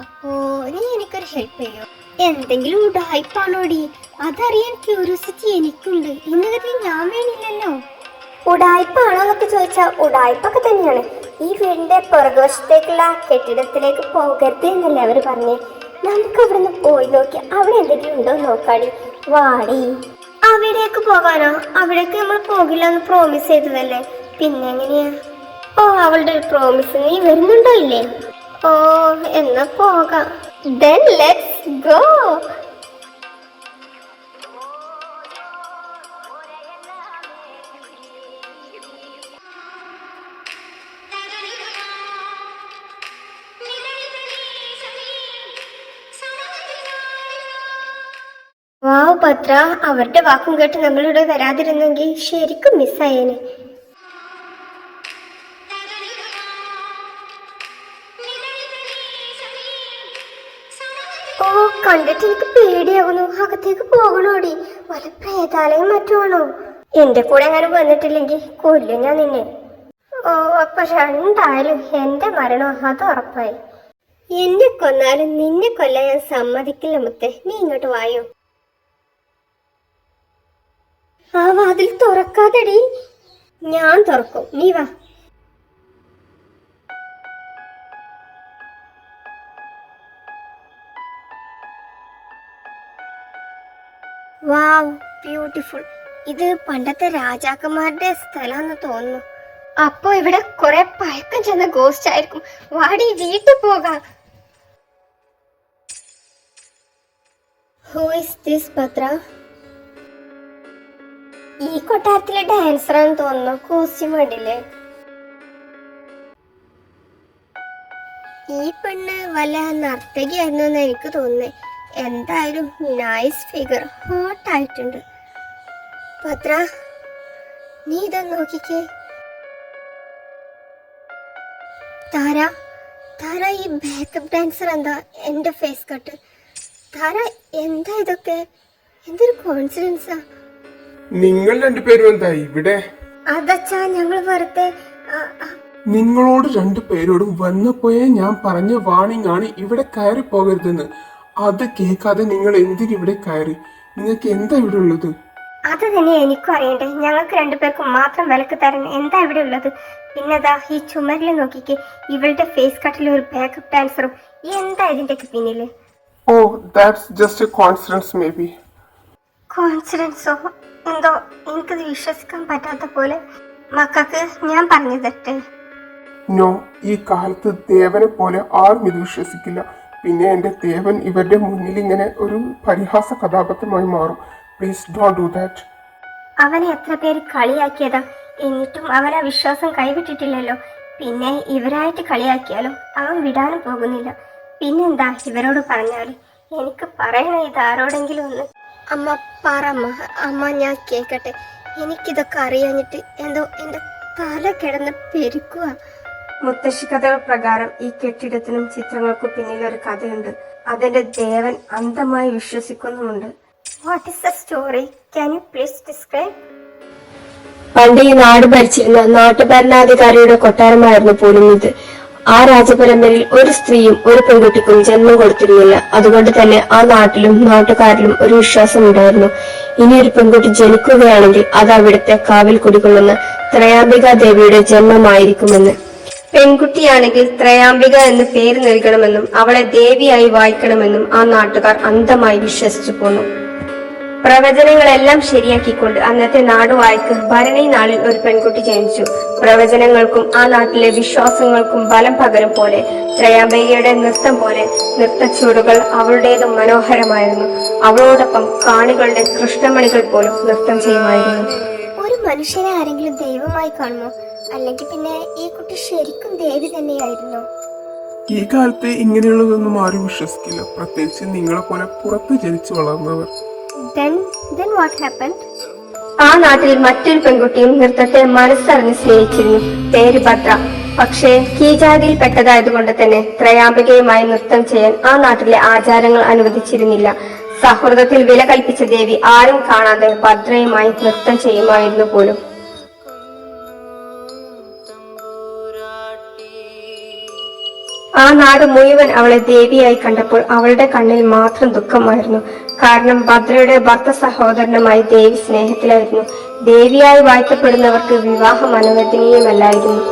അപ്പോൾ നീ എനിക്കൊരു ഹെൽപ്പ് ചെയ്യോ? എന്തെങ്കിലും ഉടായ്പാണോടി? അതറിയാൻ ക്യൂരിയോസിറ്റി എനിക്കുണ്ട്. എന്നിട്ട് ഞാൻ വീണില്ലല്ലോ. ഉടായ്പാണോ എന്നൊക്കെ ചോദിച്ചാൽ ഉടായ്പൊക്കെ തന്നെയാണ്. ഈ വീടിന്റെ പുറകുവശത്തേക്കുള്ള കെട്ടിടത്തിലേക്ക് പോകരുത് എന്നല്ലേ അവർ പറഞ്ഞേ? നമുക്ക് അവിടെ നിന്ന് പോയി നോക്കി അവിടെ എന്തെങ്കിലും ഉണ്ടോ നോക്കാടി. വാടി. അവിടേക്ക് പോകാനോ? അവിടേക്ക് നമ്മൾ പോകില്ല എന്ന് പ്രോമിസ് ചെയ്തതല്ലേ, പിന്നെ എങ്ങനെയാ? ഓ, അവളുടെ ഒരു പ്രോമിസ്. നീ വരുന്നുണ്ടോ ഇല്ലേ? ഓ, എന്നാ പോകാം. Then let's go. വാവ് പത്ര, അവരുടെ വാക്കും കേട്ട് നമ്മളിവിടെ വരാതിരുന്നെങ്കിൽ ശരിക്കും മിസ്സായേനെ. ഓ, കണ്ടിട്ട് എനിക്ക് പേടിയാകുന്നു. അകത്തേക്ക് പോകണോടി? വല്ല പ്രേതാലയം മറ്റുമാണോ? എന്റെ കൂടെ അങ്ങനെ വന്നിട്ടില്ലെങ്കിൽ കൊല്ലും ഞാൻ നിന്നെ. ഓ, അപ്പൊ രണ്ടായാലും എന്റെ മരണം അത് ഉറപ്പായി. എന്നെ കൊന്നാലും നിന്നെ കൊല്ലാൻ ഞാൻ സമ്മതിക്കില്ല മുത്തേ. നീ ഇങ്ങോട്ട് വായോ. ആ വാതിൽ തുറക്കാതെടി. ഞാൻ തുറക്കും, നീ വാ. വാവ്, ബ്യൂട്ടിഫുൾ. ഇത് പണ്ടത്തെ രാജാക്കന്മാരുടെ സ്ഥലമാണെന്ന് തോന്നുന്നു. അപ്പൊ ഇവിടെ കുറെ പഴക്കം ചെന്ന ഗോസ്റ്റ് ആയിരിക്കും. വാടി, വീട്ടിൽ പോകാം. ഹൂ ഇസ് ദിസ് പത്ര? ഈ കൊട്ടാരത്തിലെ ഡാൻസറാന്ന് തോന്നുന്നു. കോസ്റ്റ്യൂം കണ്ടില്ലേ? ഈ പെണ്ണ് വല്ല നർത്തകിയായിരുന്നു എന്ന് എനിക്ക് തോന്നുന്നേ. എന്തായാലും നൈസ് ഫിഗർ, ഹോട്ട് ആയിട്ടുണ്ട്. പത്ര, നീ ഇതൊന്ന് നോക്കിക്കേ. താര, താര, ഈ ബാക്കപ്പ് ഡാൻസർ എന്താ എന്റെ ഫേസ് കട്ട്? താര, എന്താ ഇതൊക്കെ? എന്തൊരു കോൺഫിഡൻസാ. നിങ്ങൾ രണ്ടുപേരും എന്താ ഇവിടെ? അതച്ചാ, ഞങ്ങൾ വെറുതെ. നിങ്ങളോട് രണ്ടുപേരോടും വന്നപ്പോയേ ഞാൻ പറഞ്ഞ വാണിംഗ് ആണ് ഇവിടെ കയറി പോകരുതെന്ന്. അത് കേൾക്കാതെ നിങ്ങൾ എന്തിനിവിടെ കയറി? നിങ്ങൾക്ക് എന്താ ഇവിടെ ഉള്ളത്? അത് തന്നെ എനിക്കും അറിയണ്ടേ. ഞങ്ങൾക്ക് രണ്ടുപേർക്കും മാത്രം വിലക്ക് തരാൻ എന്താ ഇവിടെ ഉള്ളത്? പിന്നെതാ ഈ ചുമരിൽ നോക്കിക്കേ, ഇവളുടെ ഫേസ് കട്ടിൽ ഒരു ബാക്കപ്പ് ഡാൻസറും. എന്താ ഇതിന്റെയൊക്കെ പിന്നില്? ഓ, that's just a confidence maybe. കോൺഫിഡൻസോ? എന്തോ എനിക്കത് വിശ്വസിക്കാൻ പറ്റാത്ത പോലെ. മക്കൾക്ക് ഞാൻ പറഞ്ഞു തെറ്റ്. നോ, ഈ കാലത്ത് ദേവനെ പോലെ ആരും ഇത് വിശ്വസിക്കില്ല. പിന്നെ എൻ്റെ ദേവൻ ഇവരുടെ മുന്നിൽ ഇങ്ങനെ ഒരു പരിഹാസ കഥാപാത്രമായി മാറും. Please don't do that. അവനെ എത്ര പേര് കളിയാക്കിയതാ, എന്നിട്ടും അവൻ ആ വിശ്വാസം കൈവിട്ടിട്ടില്ലല്ലോ. പിന്നെ ഇവരായിട്ട് കളിയാക്കിയാലും അവൻ വിടാനും പോകുന്നില്ല. പിന്നെന്താ ഇവരോട് പറഞ്ഞാല്? എനിക്ക് പറയണ ഇത് ആരോടെങ്കിലും ഒന്ന്. അമ്മ പറമ്മ, അമ്മ ഞാൻ കേക്കട്ടെ. എനിക്കിതൊക്കെ അറിയാഞ്ഞിട്ട് എന്തോ എന്റെ തല കിടന്ന് പെരുക്കുക. മുത്തശ്ശി കഥകൾ പ്രകാരം ഈ കെട്ടിടത്തിനും ചിത്രങ്ങൾക്കും പിന്നിൽ ഒരു കഥയുണ്ട്. അതെന്റെ ദേവൻ അന്ധമായി വിശ്വസിക്കുന്നുമുണ്ട്. What is the story? Can you please describe? പണ്ട് ഈ നാട് ഭരിച്ചിരുന്ന നാട്ടുഭരണാധികാരിയുടെ കൊട്ടാരമായിരുന്നു പോലും ഇത്. ആ രാജപരമ്പരയിൽ ഒരു സ്ത്രീയും ഒരു പെൺകുട്ടിക്കും ജന്മം കൊടുത്തിരുന്നില്ല. അതുകൊണ്ട് തന്നെ ആ നാട്ടിലും നാട്ടുകാരിലും ഒരു വിശ്വാസം ഉണ്ടായിരുന്നു. ഇനി ഒരു പെൺകുട്ടി ജനിക്കുകയാണെങ്കിൽ അത് അവിടുത്തെ കാവിൽ കുടികൊള്ളുന്ന ത്രയാംബിക ദേവിയുടെ ജന്മമായിരിക്കുമെന്ന്. പെൺകുട്ടിയാണെങ്കിൽ ത്രയാംബിക എന്ന് പേര് നൽകണമെന്നും അവളെ ദേവിയായി വായിക്കണമെന്നും ആ നാട്ടുകാർ അന്ധമായി വിശ്വസിച്ചു പോന്നു. പ്രവചനങ്ങളെല്ലാം ശരിയാക്കിക്കൊണ്ട് അന്നത്തെ നാടുവായ്ക്ക് ഭരണി നാളിൽ ഒരു പെൺകുട്ടി ജനിച്ചു. പ്രവചനങ്ങൾക്കും ആ നാട്ടിലെ വിശ്വാസങ്ങൾക്കും ബലം പകരും പോലെ ത്രയാംബികയുടെ നൃത്തം പോലെ നൃത്തച്ചുവടുകൾ അവളുടേതും മനോഹരമായിരുന്നു. അവളോടൊപ്പം കാണികളുടെ കൃഷ്ണമണികൾ പോലും നൃത്തം ചെയ്യുമായിരുന്നു. ഒരു മനുഷ്യനെ ആരെങ്കിലും ദൈവമായി കാണുമോ? അല്ലെങ്കിൽ പിന്നെ ഈ കുട്ടി ശരിക്കും ദേവി തന്നെയായിരുന്നോ? ഈ കാലത്ത് ഇങ്ങനെയുള്ളതൊന്നും ആരും വിശ്വസിക്കില്ല, പ്രത്യേകിച്ച് നിങ്ങളെ പോലെ പുറത്ത് ജനിച്ചു വളർന്നവർ. Then what happened? ആ നാട്ടിൽ മറ്റൊരു പെൺകുട്ടിയും നൃത്തത്തെ മനസ്സറിഞ്ഞ് സ്നേഹിച്ചിരുന്നു. പേര് ഭദ്ര. പക്ഷേ കീജാതിയിൽ പെട്ടതായതുകൊണ്ട് തന്നെ ത്രയാംബികയുമായി നൃത്തം ചെയ്യാൻ ആ നാട്ടിലെ ആചാരങ്ങൾ അനുവദിച്ചിരുന്നില്ല. സൗഹൃദത്തിൽ വില കൽപ്പിച്ച ദേവി ആരും കാണാതെ ഭദ്രയുമായി നൃത്തം ചെയ്യുമായിരുന്നു പോലും. ആ നാട് മുഴുവൻ അവളെ ദേവിയായി കണ്ടപ്പോൾ അവളുടെ കണ്ണിൽ മാത്രം ദുഃഖമായിരുന്നു. കാരണം ഭദ്രയുടെ ഭർത്ത സഹോദരനുമായി ദേവി സ്നേഹത്തിലായിരുന്നു. ദേവിയായി വായിക്കപ്പെടുന്നവർക്ക് വിവാഹം അനുവദനീയമല്ലായിരുന്നു.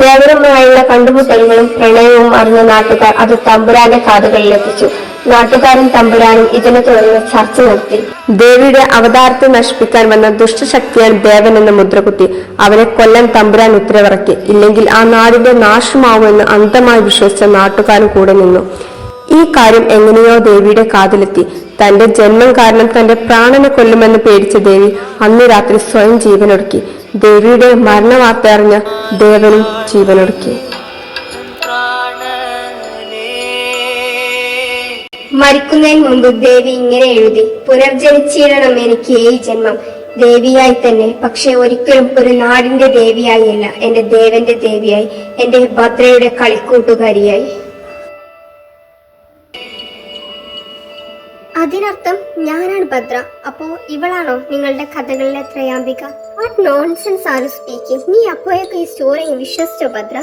ദേവനുമായുള്ള കണ്ടുമുട്ടലുകളും പ്രണയവും അറിഞ്ഞ നാട്ടുകാർ അത് തമ്പുരാന്റെ കാതുകളിലെത്തിച്ചു. നാട്ടുകാരും തമ്പുരാനും ഇതിനെ തുടർന്ന് ചർച്ച നടത്തി. ദേവിയുടെ അവതാരത്തെ നശിപ്പിക്കാൻ വന്ന ദുഷ്ടശക്തിയാൽ ദേവൻ എന്ന മുദ്രകുത്തി. അവനെ കൊല്ലാൻ തമ്പുരാൻ ഉത്തരവിറക്കി. ഇല്ലെങ്കിൽ ആ നാടിന്റെ നാശമാവുമെന്ന് അന്ധമായി വിശ്വസിച്ച നാട്ടുകാരും കൂടെ നിന്നു. ഈ കാര്യം എങ്ങനെയോ ദേവിയുടെ കാതിലെത്തി. തന്റെ ജന്മം കാരണം തന്റെ പ്രാണനെ കൊല്ലുമെന്ന് പേടിച്ച ദേവി അന്ന് രാത്രി സ്വയം ജീവനൊടുക്കി. ദേവിയുടെ മരണവാർത്ത അറിഞ്ഞ ദേവനും ജീവനൊടുക്കി. മരിക്കുന്നതിന് മുമ്പ് ദേവി ഇങ്ങനെ എഴുതി: പുനർജനിച്ചിടണം എനിക്ക് ഈ ജന്മം ദേവിയായി തന്നെ, പക്ഷെ ഒരിക്കലും ഒരു നാടിന്റെ ദേവിയായി അല്ല, എന്റെ ദേവന്റെ ദേവിയായി, എന്റെ ഭദ്രയുടെ കളിക്കൂട്ടുകാരിയായി. അതിനർത്ഥം ഞാനാണ് ഭദ്ര. അപ്പോ ഇവളാണോ നിങ്ങളുടെ കഥകളിലെ Thrayambika? What nonsense are you speaking? നീ അപ്പോഴൊക്കെ ഈ സ്റ്റോറി വിശ്വസിച്ചോ ഭദ്ര?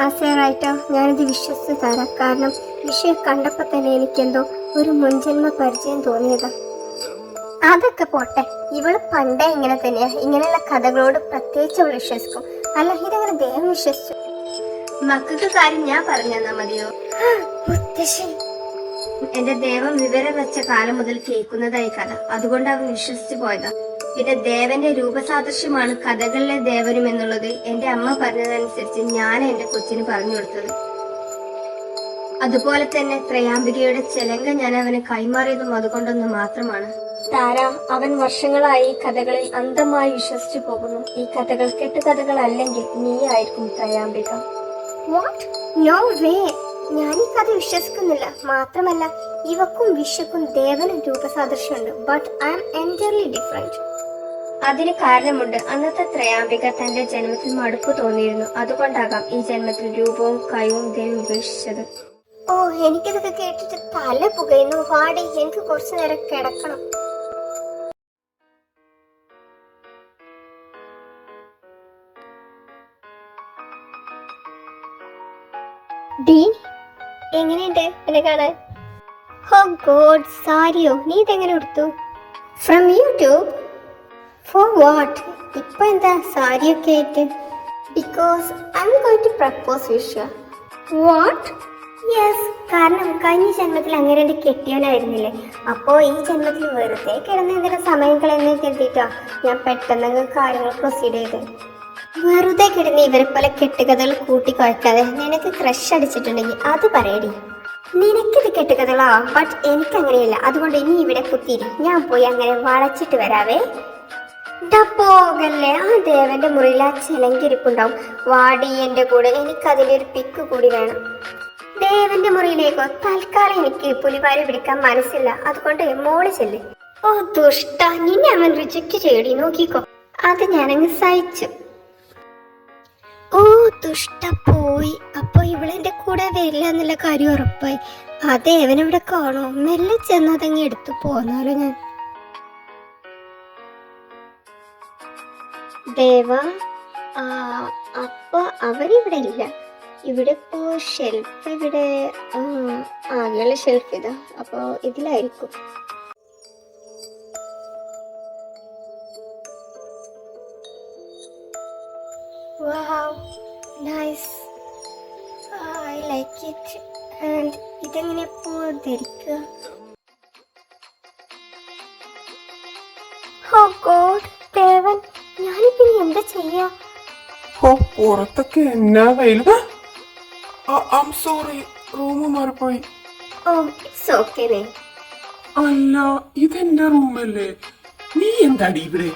ആസേറായിട്ടോ, ഞാനിത് വിശ്വസിച്ചു തരാം. കാരണം വിഷയം കണ്ടപ്പോ തന്നെ എനിക്കെന്തോ ഒരു മുൻജന്മ പരിചയം തോന്നിയതാ. അതൊക്കെ പോട്ടെ, ഇവള് പണ്ടേ ഇങ്ങനെ തന്നെയാ. ഇങ്ങനെയുള്ള കഥകളോട് പ്രത്യേകിച്ച് അവൾ വിശ്വസിക്കും. അല്ല, ഇതങ്ങനെ ദേവം വിശ്വസിച്ചു? മക്കൾക്ക് കാര്യം ഞാൻ പറഞ്ഞു തന്നാ മതിയോ? മുത്തശ്ശി, എന്റെ ദേവൻ വിവരം വെച്ച കാലം മുതൽ കേൾക്കുന്നതായി കഥ. അതുകൊണ്ട് അവൻ വിശ്വസിച്ചു പോയതാ. പിന്നെ ദേവന്റെ രൂപസാദൃശ്യമാണ് കഥകളിലെ ദേവനും എന്നുള്ളത് എന്റെ അമ്മ പറഞ്ഞതനുസരിച്ച് ഞാൻ എന്റെ കൊച്ചിന് പറഞ്ഞു കൊടുത്തത്. അതുപോലെ തന്നെ ത്രയാംബികയുടെ ചെലങ്ക ഞാൻ അവന് കൈമാറിയതും അതുകൊണ്ടൊന്ന് മാത്രമാണ്. താര, അവൻ വർഷങ്ങളായി ഈ കഥകളിൽ അന്ധമായി വിശ്വസിച്ചു പോകുന്നു. ഈ കഥകൾ കെട്ടുകഥകളല്ലെങ്കിൽ നീ ആയിരിക്കും ത്രയാംബിക. വാട്ട്? No way. ഞാൻ ഈ കഥ വിശ്വസിക്കുന്നില്ല. മാത്രമല്ല, ഇവക്കും വിശ്വക്കും ദേവനും രൂപസാദൃശ്യമുണ്ട്. But I am entirely different. അതിന് കാരണമുണ്ട്. അന്നത്തെ ത്രയാംബിക തന്റെ ജന്മത്തിൽ മടുപ്പ് തോന്നിയിരുന്നു. അതുകൊണ്ടാകാം ഈ ജന്മത്തിൽ രൂപവും കഴിവും ദേവി ഉപേക്ഷിച്ചത്. ഓ, എനിക്കിതൊക്കെ കേട്ടിട്ട് തല പുകയുന്നു. വാടി, എനിക്ക് കുറച്ചു നേരം കിടക്കണം. ഡി, എങ്ങനെയുണ്ട് എന്നെ കാണാൻ? ഓ ഗോഡ്, സാരിയോ? നീ ഇതെങ്ങനെ എടുത്തു? From YouTube? For what? ഇപ്പൊ എന്താ സാരിയൊക്കെ ആയിട്ട്? Because I am going to propose Visha. What? Yes, കാരണം കഴിഞ്ഞ ജന്മത്തിൽ അങ്ങനെ എൻ്റെ കെട്ടിയവനായിരുന്നില്ലേ, അപ്പോൾ ഈ ജന്മത്തിൽ വെറുതെ കിടന്ന് എന്തെങ്കിലും സമയം കളയുന്ന കരുതിയിട്ടാ ഞാൻ പെട്ടെന്ന് കാര്യങ്ങൾ പ്രൊസീഡ് ചെയ്ത്. വെറുതെ കിടന്ന് ഇവരെ പോലെ കെട്ടുകഥകൾ കൂട്ടിക്കുഴക്കാതെ നിനക്ക് ക്രഷ് അടിച്ചിട്ടുണ്ടെങ്കിൽ അത് പറയടി. നിനക്കിത് കെട്ടുകഥകളാവാം, ബട്ട് എനിക്കങ്ങനെയല്ല. അതുകൊണ്ട് ഇനി ഇവിടെ കുത്തിരി, ഞാൻ പോയി അങ്ങനെ വളച്ചിട്ട് വരാവേ. പോകല്ലേ, ആ ദേവന്റെ മുറിയിൽ ആ ചിലങ്കിരിപ്പുണ്ടാവും. വാടി എന്റെ കൂടെ, എനിക്കതിൻ്റെ ഒരു പിക്ക് കൂടി വേണം. ദേവന്റെ മുറിയിലേക്കോ? തൽക്കാലം എനിക്ക് പുലിവാരി പിടിക്കാൻ മനസ്സില്ല, അതുകൊണ്ട് മോള് ചെല്ല്. ഓ ദുഷ്ട, നിന്നെ അവൻ റിജക്റ്റ് ചെയ്യടി, നോക്കിക്കോ. അത് ഞാനങ്ങ് സഹിച്ചു. ഓ ദുഷ്ട പോയി. അപ്പൊ ഇവളെന്റെ കൂടെ വരില്ല എന്നുള്ള കാര്യം ഉറപ്പായി. ആ ദേവനവിടെ കാണോ? മെല്ലെ ചെന്നതങ്ങ് എടുത്തു പോന്നാലോ ഞാൻ. ദേവ, അപ്പൊ അവരിവിടെ ഇല്ല. ഇവിടെ ഇപ്പോ ഷെൽഫ് ഇവിടെ ആകെയുള്ള ഷെൽഫ് ഇതാ, അപ്പൊ ഇതിലായിരിക്കും. Wow, nice. I like it. And ഇതെങ്ങനെ ഇപ്പോ ധരിക്കുക? Oh God, ദേവൻ, ഞാനിപ്പോ ഇനി എന്താ ചെയ്യാ? ഓ, പുറത്തൊക്കെ എന്നാ വെയില്. സോറി, റൂം മാറിപ്പോയി. ഓ, ഇറ്റ്സ് ഓക്കേ. അല്ല, ഇതെന്റെ റൂമല്ലേ? നീ എന്താടി ഇവിടെ?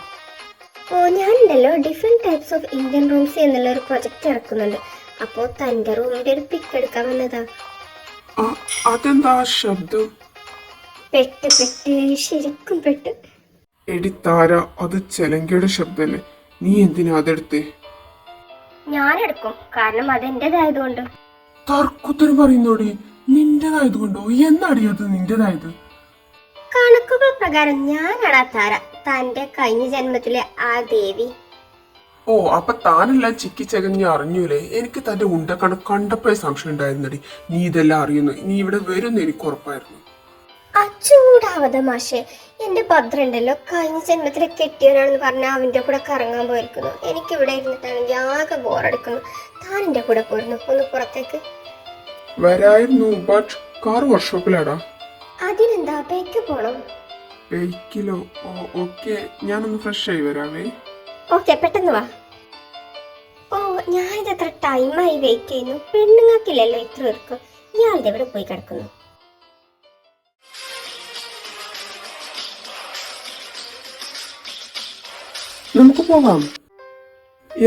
ഓ, ഞാനുണ്ടല്ലോ different types of Indian rooms എന്നുള്ള ഒരു പ്രൊജക്ട് ഇറക്കുന്നുണ്ട്. അപ്പോൾ തന്റെ റൂമിന്റെ ഒരു പിക്ക് എടുക്കാൻ വന്നതാ. അതെന്താ ശബ്ദം? പെട്ട് ശരിക്കും പെട്ട്. എടി താര, അത് ചെലങ്കയുടെ ശബ്ദല്ലേ? നീ എന്തിനാ അതെടുത്തേ? ഞാനെടുക്കും, കാരണം അതെന്റേതായതുകൊണ്ട്. തർക്കുത്തരം പറയുന്നോടി. നിന്റേതായതുകൊണ്ടോ? എന്നാടി അത് നിന്റേതായത്? കണക്കുകൾ പ്രകാരം ഞാനാണ് ആ താര, തന്റെ കഴിഞ്ഞ ജന്മത്തിലെ ആ ദേവി. ഓ, അപ്പൊ താനെല്ലാം ചിക്കി ചകഞ്ഞ് അറിഞ്ഞൂലേ? എനിക്ക് തന്റെ ഉണ്ടക്കണക്ക് കണ്ടപ്പോഴേ സംശയം ഉണ്ടായിരുന്നടി. നീ ഇതെല്ലാം അറിയുന്നു, നീ ഇവിടെ വരുമെന്ന് എനിക്ക് ഉറപ്പായിരുന്നു. അച്ചൂടാവത മാഷെ, എന്റെ ഭദ്രണ്ടല്ലോ കഴിഞ്ഞ ജന്മത്തിലെ കെട്ടിയവനാണെന്ന് പറഞ്ഞാൽ അവന്റെ കൂടെ കറങ്ങാൻ പോയിരിക്കുന്നു. എനിക്കിവിടെ ഇരുന്നിട്ടാണെങ്കിൽ ആകെ ബോറടിക്കുന്നു. താൻ എന്റെ കൂടെ പോയിരുന്നു, ഒന്ന് പുറത്തേക്ക് വരായിരുന്നു, ബട്ട് കാർ വർക്ക്ഷോപ്പിലാടാ. അതിനെന്താ, ബേക്ക് പോണം? ബേക്കിലോ? ഓക്കെ, ഞാനൊന്ന് ഫ്രഷ് ആയി വരാവേ. ഓക്കെ, പെട്ടെന്ന് വാ. ഓ, ഞാനിത് എത്ര ടൈമായി വെയിറ്റ് ചെയ്യുന്നു. പെണ്ണുങ്ങൾക്കില്ലല്ലോ ഇത്ര പേർക്കും. ഇയാളുടെ എവിടെ പോയി കിടക്കുന്നു? നമുക്ക് പോകാം.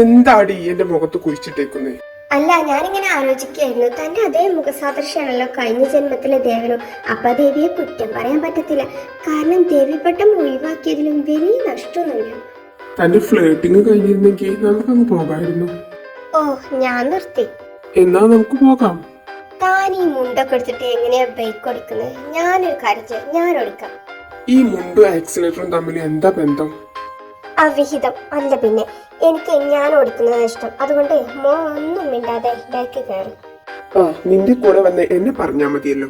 എന്താടി എന്റെ മുഖത്ത് കുഴിച്ചിട്ടേക്കുന്നേ? അല്ല, ഞാനിങ്ങനെ ആലോചിക്കായിരുന്നു, തന്റെ അതേ മുഖസാദൃശ്യാണല്ലോ കഴിഞ്ഞ ജന്മത്തിലെ ദേവനും. അപ്പൊ ദേവിയെ കുറ്റം പറയാൻ പറ്റത്തില്ല, കാരണം ദേവിപ്പട്ടം ഒഴിവാക്കിയതിലും വലിയ നഷ്ടമൊന്നുമില്ല. തന്റെ ഫ്ലേട്ടിങ് കഴിഞ്ഞിരുന്നെങ്കിൽ നമുക്കങ്ങ് പോകായിരുന്നു. ഓ, ഞാൻ നിർത്തി. എന്നാ നമുക്ക് പോകാം. താൻ ഈ മുണ്ടൊക്കെ എടുത്തിട്ട് എങ്ങനെയാ ബൈക്ക് ഓടിക്കുന്നത്? ഞാനൊരു കാര്യം ചെയ്യാം, ഞാൻ ഓടിക്കാം. ഈ മുണ്ടും ആക്സിലേറ്ററും തമ്മിൽ എന്താ ബന്ധം? അവിഹിതം. അല്ല പിന്നെ, എനിക്ക് ഞാൻ ഓടിക്കുന്നത് ഇഷ്ടം, അതുകൊണ്ട് മോ ഒന്നും മിണ്ടാതെ ബാക്ക് കയറി. നിന്റെ കൂടെ വന്ന് എന്നെ പറഞ്ഞാ മതിയല്ലോ.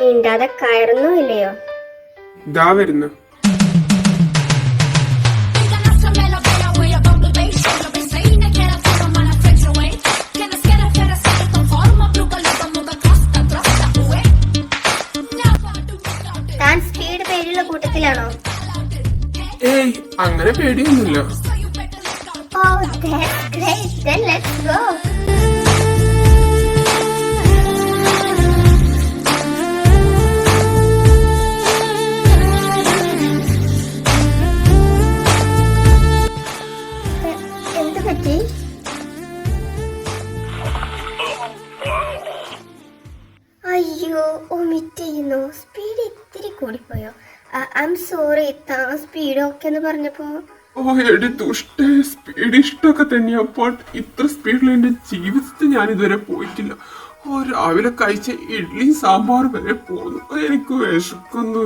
മിണ്ടാതെ കയറുന്നോ ഇല്ലയോ? ദാ വരുന്നു. താൻ സ്പീഡ് പേടിയുള്ള കൂട്ടത്തിലാണോ? ഏയ്, അങ്ങനെ പേടിയൊന്നുമില്ല. Oh, that's great. Then let's go. എന്ത് പറ്റി? അയ്യോ, ഒമിറ്റ് ചെയ്യുന്നു. സ്പീഡ് ഇത്തിരി കൂടിപ്പോയോ? I'm sorry. താൻ സ്പീഡ് ഓക്കെ എന്ന് പറഞ്ഞപ്പോ. ഓ എടി ദുഷ്ടേ, സ്പീഡ് ഇഷ്ടമൊക്കെ തന്നെയാ, ബട്ട് ഇത്ര സ്പീഡിൽ എന്റെ ജീവിതത്തിൽ ഞാൻ ഇതുവരെ പോയിട്ടില്ല. ഓ, രാവിലെ കഴിച്ച ഇഡ്ഡലിയും സാമ്പാറും വരെ പോന്നു. എനിക്ക് വിശക്കുന്നു.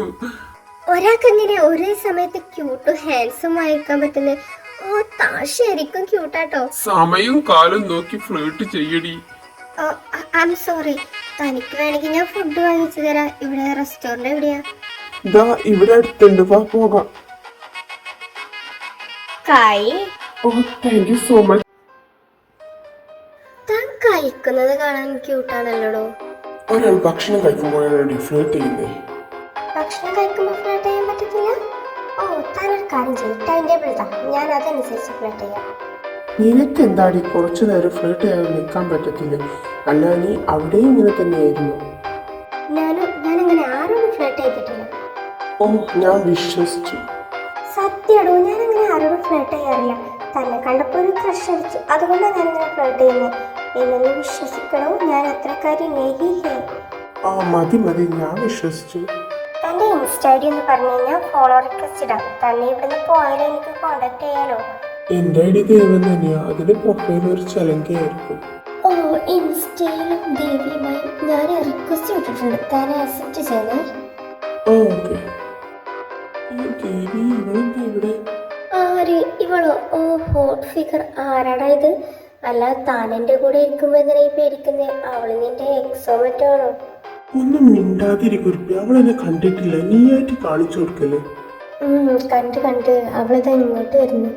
ഒരാൾക്ക് എങ്ങനെ ഒരേ സമയത്ത് ക്യൂട്ടും ഹാൻഡ്സും ആയിരിക്കാൻ പറ്റുന്നത്? ഓ, താൻ ശരിക്കും ക്യൂട്ടാട്ടോ. സമയവും കാലം നോക്കി ഫ്ലേർട്ട് ചെയ്യടി. I'm sorry. തനിക്ക് വേണമെങ്കിൽ ഞാൻ ഫുഡ് വാങ്ങിച്ചു തരാം. ഇവിടെ റെസ്റ്റോറന്റ് എവിടെയാ? ഇവിടെ അടുത്തുണ്ട്, വാ പോകാം. കായ്. ഓ താങ്ക് യു സോ മച്ച്. താൻ കഴിക്കുന്നത് കാണാൻ ക്യൂട്ടാണല്ലോടോ. ഒരാൾ ഭക്ഷണം കഴിക്കുമ്പോഴാണ് ഫ്ലേർട്ട് ചെയ്യുന്നത്. ഭക്ഷണം കഴിക്കുമ്പോൾ ഫ്ലേർട്ട് ചെയ്യാൻ പറ്റത്തില്ല? ഓ, താനൊരു കാര്യം ചെയ്യും, ടൈം ടേബിൾ താ, ഞാൻ അതനുസരിച്ച് ഫ്ലേർട്ട് ചെയ്യാം. നിനക്ക് എന്താടി കുറച്ചു നേരം ഫ്ലേർട്ട് ചെയ്യാതെ നിൽക്കാൻ പറ്റത്തില്ല? അല്ല നീ അവിടെയും ഇങ്ങനെ തന്നെയായിരുന്നു. ഞാനങ്ങനെ ആരോടും ഫ്ലേർട്ട് ചെയ്തിട്ടില്ല. ഓ ഞാൻ വിശ്വസിച്ചു. സത്യടോ, ഞാനങ്ങനെ ആരോടും ഫ്ലേർട്ട് ചെയ്യാറില്ല. തന്നെ കണ്ടപ്പോൾ ഒരു ക്രഷ് അടിച്ചു, അതുകൊണ്ടാണ് ഞാനിങ്ങനെ ഫ്ലേർട്ട് ചെയ്യുന്നത്. എന്നൊന്ന് വിശ്വസിക്കണോ, ഞാൻ അത്രക്കാരി നെഹി ഹേ. ആ മതി മതി, ഞാൻ വിശ്വസിച്ചു. തന്റെ ഇൻസ്റ്റ ഐ ഡി എന്ന് പറഞ്ഞു കഴിഞ്ഞാൽ ഫോളോ റിക്വസ്റ്റ് ഇടാം. തന്നെ ഇവിടുന്ന് പോയാലും എനിക്ക് കോണ്ടാക്ട് ചെയ്യാലോ. എന്റെ ഐ ഡി ദൈവം തന്നെയാ, അതിന്റെ പ്രൊഫൈൽ ഒരു ചലങ്കയായിരിക്കും. ഓ, ഇൻസ്റ്റയിലും ദേവിയുമായി ഞാൻ റിക്വസ്റ്റ് വിട്ടിട്ടുണ്ട്, താൻ ആക്സെപ്റ്റ് ചെയ്യണേ. ഓ ഓക്കെ. ദേവി ഇവളെന്താ ഇവിടെ? ആര് ഇവളോ? ഓ, ഹോട്ട് ഫിഗർ. ആരാടാ ഇത്? അല്ല, താൻ എൻ്റെ കൂടെ ഇരിക്കുമ്പോ എന്തിനാ ഈ പേടിക്കുന്നേ? അവള് നിന്റെ എക്സോ മറ്റോ ആണോ? ഒന്നും മിണ്ടാതിരിക്കുറിപ്പി, അവളെന്നെ കണ്ടിട്ടില്ല, നീയായിട്ട് കാണിച്ചു കൊടുക്കല്ലേ. കണ്ട് അവളിതാ ഇങ്ങോട്ട് വരുന്നു.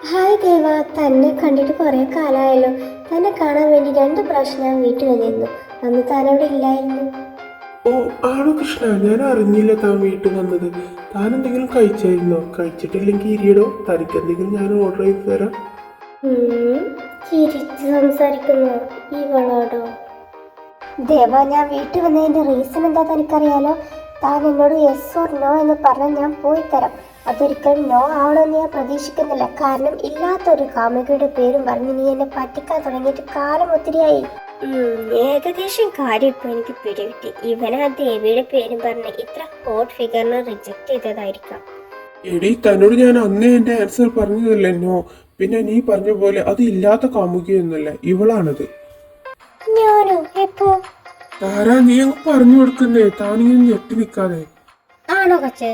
ഹായ് ദേവ, തന്നെ കണ്ടിട്ട് കുറെ കാലമായല്ലോ. തന്നെ കാണാൻ വേണ്ടി 2 പ്രാവശ്യം ഞാൻ വീട്ടിൽ വന്നിരുന്നു. അന്ന് താൻ അവിടെ ഇല്ലായിരുന്നു. ഓ ആണോ കൃഷ്ണ, ഞാൻ അറിഞ്ഞില്ല താൻ വീട്ടിൽ വന്നത്. താൻ എന്തെങ്കിലും കഴിച്ചായിരുന്നോ? കഴിച്ചിട്ടില്ലെങ്കിൽ ഇരിയടോ, തനിക്ക് എന്തെങ്കിലും ഞാൻ ഓർഡർ ചെയ്ത് തരാം. ചിരിച്ച് സംസാരിക്കുന്നു ഇവളോടോ? ദേവ, ഞാൻ വീട്ടിൽ വന്നതിന്റെ റീസൺ എന്താ തനിക്കറിയാലോ? താൻ എന്നോട് യെസ് ഓർ നോ എന്ന് പറഞ്ഞാൽ ഞാൻ പോയി തരാം. അതൊരിക്കലും നോ ആവണമെന്ന് ഞാൻ പ്രതീക്ഷിക്കുന്നില്ല. കാരണം ഇല്ലാത്തൊരു കാമുകിയുടെ പേരും പറഞ്ഞ് നീ എന്നെ പറ്റിക്കാൻ തുടങ്ങിയിട്ട് കാലം ഒത്തിരിയായി. ഏകദേശം കാര്യം ഇപ്പൊ എനിക്ക് പിടികിട്ടി. ഇവനാ ദേവിയുടെ പേരും പറഞ്ഞ് ഇത്ര ഹോട്ട് ഫിഗറിനെ റിജക്ട് ചെയ്തതായിരിക്കാം. എടി തന്നോട് ഞാൻ അന്നേ എന്റെ ആൻസർ പറഞ്ഞതല്ലേ നോ. പിന്നെ നീ പറഞ്ഞ പോലെ അത് ഇല്ലാത്ത കാമുകിയൊന്നുമല്ല, ഇവളാണത്. ഞാനോ? എപ്പോ? താരാ നീ അങ്ങ് പറഞ്ഞു കൊടുക്കുന്നേ, താനിങ്ങനെ ഞെട്ടി നിൽക്കാതെ. ആണോ കൊച്ചേ?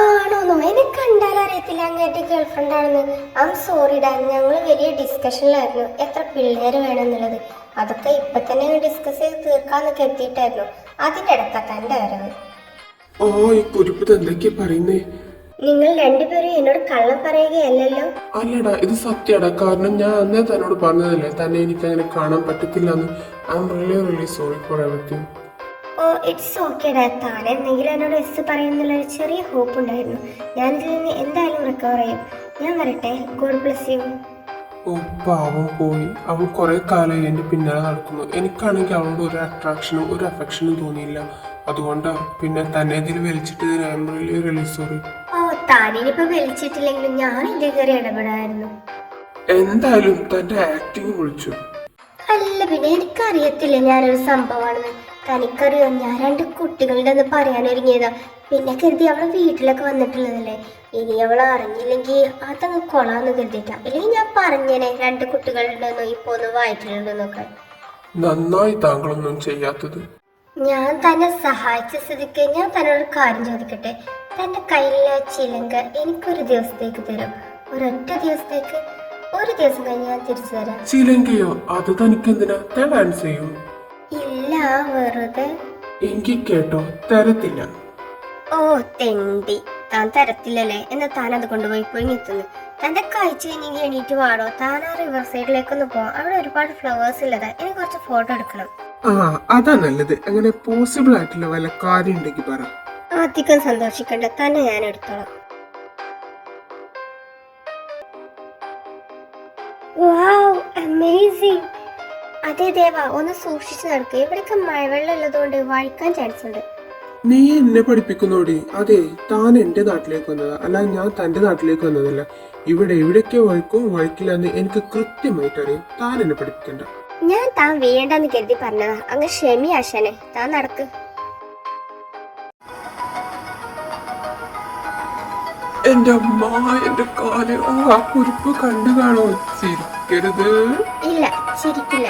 ആണോന്നോ? എന്നെ കണ്ടാലറിയത്തില്ല അങ്ങേറ്റ ഗേൾഫ്രണ്ട് ആണെന്ന്. സോറി ഡാ, ഞങ്ങൾ വലിയ ഡിസ്കഷനിലായിരുന്നു എത്ര പിള്ളേര് വേണമെന്നുള്ളത്. അതൊക്കെ ഇപ്പൊ തന്നെ ഡിസ്കസ് ചെയ്ത് തീർക്കാന്നൊക്കെ എത്തിയിട്ടായിരുന്നു. അതിന്റെ ഇടക്കാ തന്റെ വരവ്. ഓ ഈ കുരിപ്പത് എന്തൊക്കെയാ പറയുന്നേ? നിങ്ങൾ രണ്ടുപേരും എന്നോട് കള്ളം പറയുകയല്ലല്ലോ? അല്ലടാ, ഇത് സത്യടാ. കാരണം ഞാൻ അന്നേ തന്നോട് പറഞ്ഞതല്ലേ തന്നെ എനിക്ക് അങ്ങനെ കാണാൻ പറ്റത്തില്ലെന്ന്. I'm really sorry for everything. Oh, it's okay ഡാ. താൻ എന്തെങ്കിലും എന്നോട് എസ് പറയുന്നുള്ളൊരു ചെറിയ ഹോപ്പ് ഉണ്ടായിരുന്നു. ഞാനിതിൽ നിന്ന് എന്തായാലും റിക്കവർ ചെയ്യും. ഞാൻ വരട്ടെ. God bless you. ഓ പാവം പോയി. അവൾ കുറെ കാലമായി എന്റെ പിന്നാലെ നടക്കുന്നു. എനിക്കാണെങ്കിൽ അവളോട് ഒരു അട്രാക്ഷനും ഒരു അഫെക്ഷനും തോന്നിയില്ല. അതുകൊണ്ടാ പിന്നെ തന്നെ ഇതിൽ വലിച്ചിട്ട് ഐ എം റിയലി സോറി. ഓ, താനിനിപ്പോ വലിച്ചിട്ടില്ലെങ്കിലും ഞാൻ ഇതിൽ കയറി ഇടപെടായിരുന്നു. എന്തായാലും തന്റെ ആക്ടിങ് വിളിച്ചു. അല്ല പിന്നെ എനിക്കറിയത്തില്ല ഞാനൊരു സംഭവമാണെന്ന്. തനിക്കറിയോ, ഞാൻ 2 കുട്ടികളുടെ ഒന്ന് പറയാനൊരുങ്ങിയതാ. പിന്നെ കരുതി അവളെ വീട്ടിലൊക്കെ വന്നിട്ടുള്ളതല്ലേ. ഇനി അവൾ അറിഞ്ഞില്ലെങ്കിൽ അതങ്ങ് കൊള്ളാന്ന് കരുതിയിട്ടാ. ഇല്ലെങ്കിൽ ഞാൻ പറഞ്ഞേനെ 2 കുട്ടികളുണ്ടെന്നോ ഇപ്പൊ ഒന്ന് വയറ്റിലുണ്ടെന്നൊക്കെ. നന്നായി താങ്കളൊന്നും ചെയ്യാത്തത്. ഞാൻ തന്നെ സഹായിച്ച സ്ഥിതിക്ക് ഞാൻ തന്നോട് കാര്യം ചോദിക്കട്ടെ? തന്റെ കയ്യിലെ ചിലങ്ക എനിക്കൊരു ദിവസത്തേക്ക് തരും. ഒരൊറ്റ ദിവസത്തേക്ക്. ഒരു ദിവസം കഴിഞ്ഞ് ഞാൻ തിരിച്ചു തരാം. ചിലങ്കയോ? അത് തനിക്ക് എന്തിനാ? താൻ ഡാൻസ് ചെയ്യൂ. ഇല്ല, വെറുതെ. എനിക്ക് കേട്ടോ, തരത്തില്ല. ഓ തെണ്ടി, താൻ തരത്തില്ലല്ലേ? എന്നാ താൻ അത് കൊണ്ടുപോയി എത്തുന്നു. തന്റെ കാഴ്ച കഴിഞ്ഞെങ്കിൽ എണീറ്റ് വാടോ. താൻ ആ റിവർ സൈഡിലേക്കൊന്ന് പോവാം. അവിടെ ഒരുപാട് ഫ്ലവേഴ്സ് ഉള്ളതാ. എനിക്ക് കുറച്ച് ഫോട്ടോ എടുക്കണം. ആ അതാ നല്ലത്. അങ്ങനെ പോസിബിൾ ആയിട്ടുള്ള വല്ല കാര്യം ഉണ്ടെങ്കിൽ പറ. അധികം സന്തോഷിക്കണ്ട, തന്നെ ഞാൻ എടുത്തോളാം. വാവ്, അമേസിംഗ്. അതെ ദേവ, ഒന്ന് സൂക്ഷിച്ചു നടക്കുക. ഇവിടേക്ക് മഴവെള്ളം ഉള്ളതുകൊണ്ട് വഴിക്കാൻ ചാൻസ് ഉണ്ട്. നീ എന്നെ പഠിപ്പിക്കുന്നോടി? അതെ, താൻ എന്റെ നാട്ടിലേക്ക് വന്നതാ, അല്ല ഞാൻ തന്റെ നാട്ടിലേക്ക് വന്നതല്ല. ഇവിടെ എവിടേക്കോ വഴിക്കും വഴിക്കില്ലാന്ന് എനിക്ക് കൃത്യമായിട്ട് അറിയാം. താൻ എന്നെ പഠിപ്പിക്കണ്ട. ഞാൻ താൻ വീണ്ടെന്ന് കരുതി പറഞ്ഞതാ. അങ്ങ് ക്ഷമി ആശാനെ, താൻ നടക്ക്. എന്റെ അമ്മ, എന്റെ കാല്. ആ കുറിപ്പ് കണ്ടു കാണോ? ചിരിക്കരുത്. ഇല്ല, ചിരിക്കില്ല.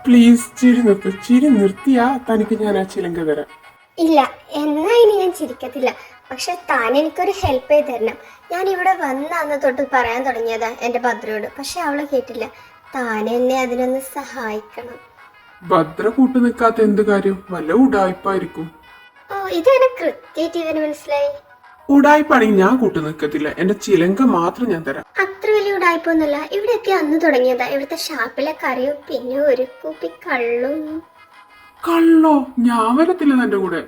പ്ലീസ് ചിരി നിർത്ത്. ചിരി നിർത്തിയാ തനിക്ക് ഞാൻ ആ ചിലങ്ക തരാം. ഇല്ല, എന്നാ ഇനി ഞാൻ ചിരിക്കത്തില്ല. പക്ഷെ താൻ എനിക്കൊരു ഹെൽപ്പ് ചെയ്ത് തരണം. ഞാൻ ഇവിടെ വന്ന അന്ന് തൊട്ട് പറയാൻ തുടങ്ങിയതാ എന്റെ ഭദ്രയോട്. പക്ഷെ അവള് കേട്ടില്ല. താൻ എന്നെ അതിനൊന്ന് സഹായിക്കണം. ഭദ്ര കൂട്ടു നിൽക്കാത്ത എന്ത് കാര്യം? വല്ല ഉടായ്പായിരിക്കും. ഓ, ഇതെന്നെ കൃത്യമായിട്ട് ഇവന് മനസ്സിലായി. ഉടായ്പാണെങ്കിൽ ഞാൻ കൂട്ടു നിൽക്കത്തില്ല. എന്റെ ചിലങ്ക മാത്രം ഞാൻ തരാം. അത്ര വലിയ ഉടായ്പൊന്നുമല്ല. ഇവിടെയൊക്കെ അന്ന് തുടങ്ങിയതാ. ഇവിടുത്തെ ഷാപ്പിലെ കറിയും പിന്നെ ഒരു കുപ്പി കള്ളും. കള്ളോ? ഞാൻ വരത്തില്ല നിന്റെ കൂടെ.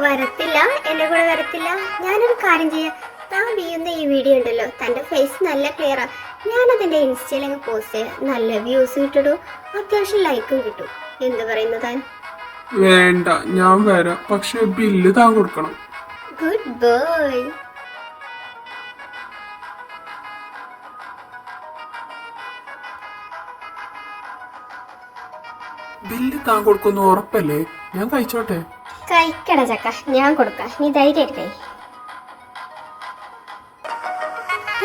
വരത്തില്ല? എന്റെ കൂടെ വരത്തില്ല? ഞാനൊരു കാര്യം ചെയ്യാം. താൻ വീഴുന്ന ഈ വീഡിയോ ഉണ്ടല്ലോ, തന്റെ ഫേസ് നല്ല ക്ലിയറാ. ഞാനതിന്റെ ഇൻസ്റ്റയിലങ്ങ് പോസ്റ്റ് ചെയ്യാം. നല്ല വ്യൂസ് കിട്ടിടും, അത്യാവശ്യം ലൈക്കും കിട്ടും. എന്ത് പറയുന്നു താൻ? വേണ്ട, ഞാൻ വരാം. പക്ഷെ ബില്ല് താൻ കൊടുക്കണം. Good boy. ബില്ല് താൻ കൊടുക്കുന്ന ഉറപ്പല്ലേ? ഞാൻ കഴിച്ചോട്ടെ. കഴിക്കട ചക്ക, ഞാൻ കൊടുക്കാം. നീ ധൈര്യമായിട്ടേ.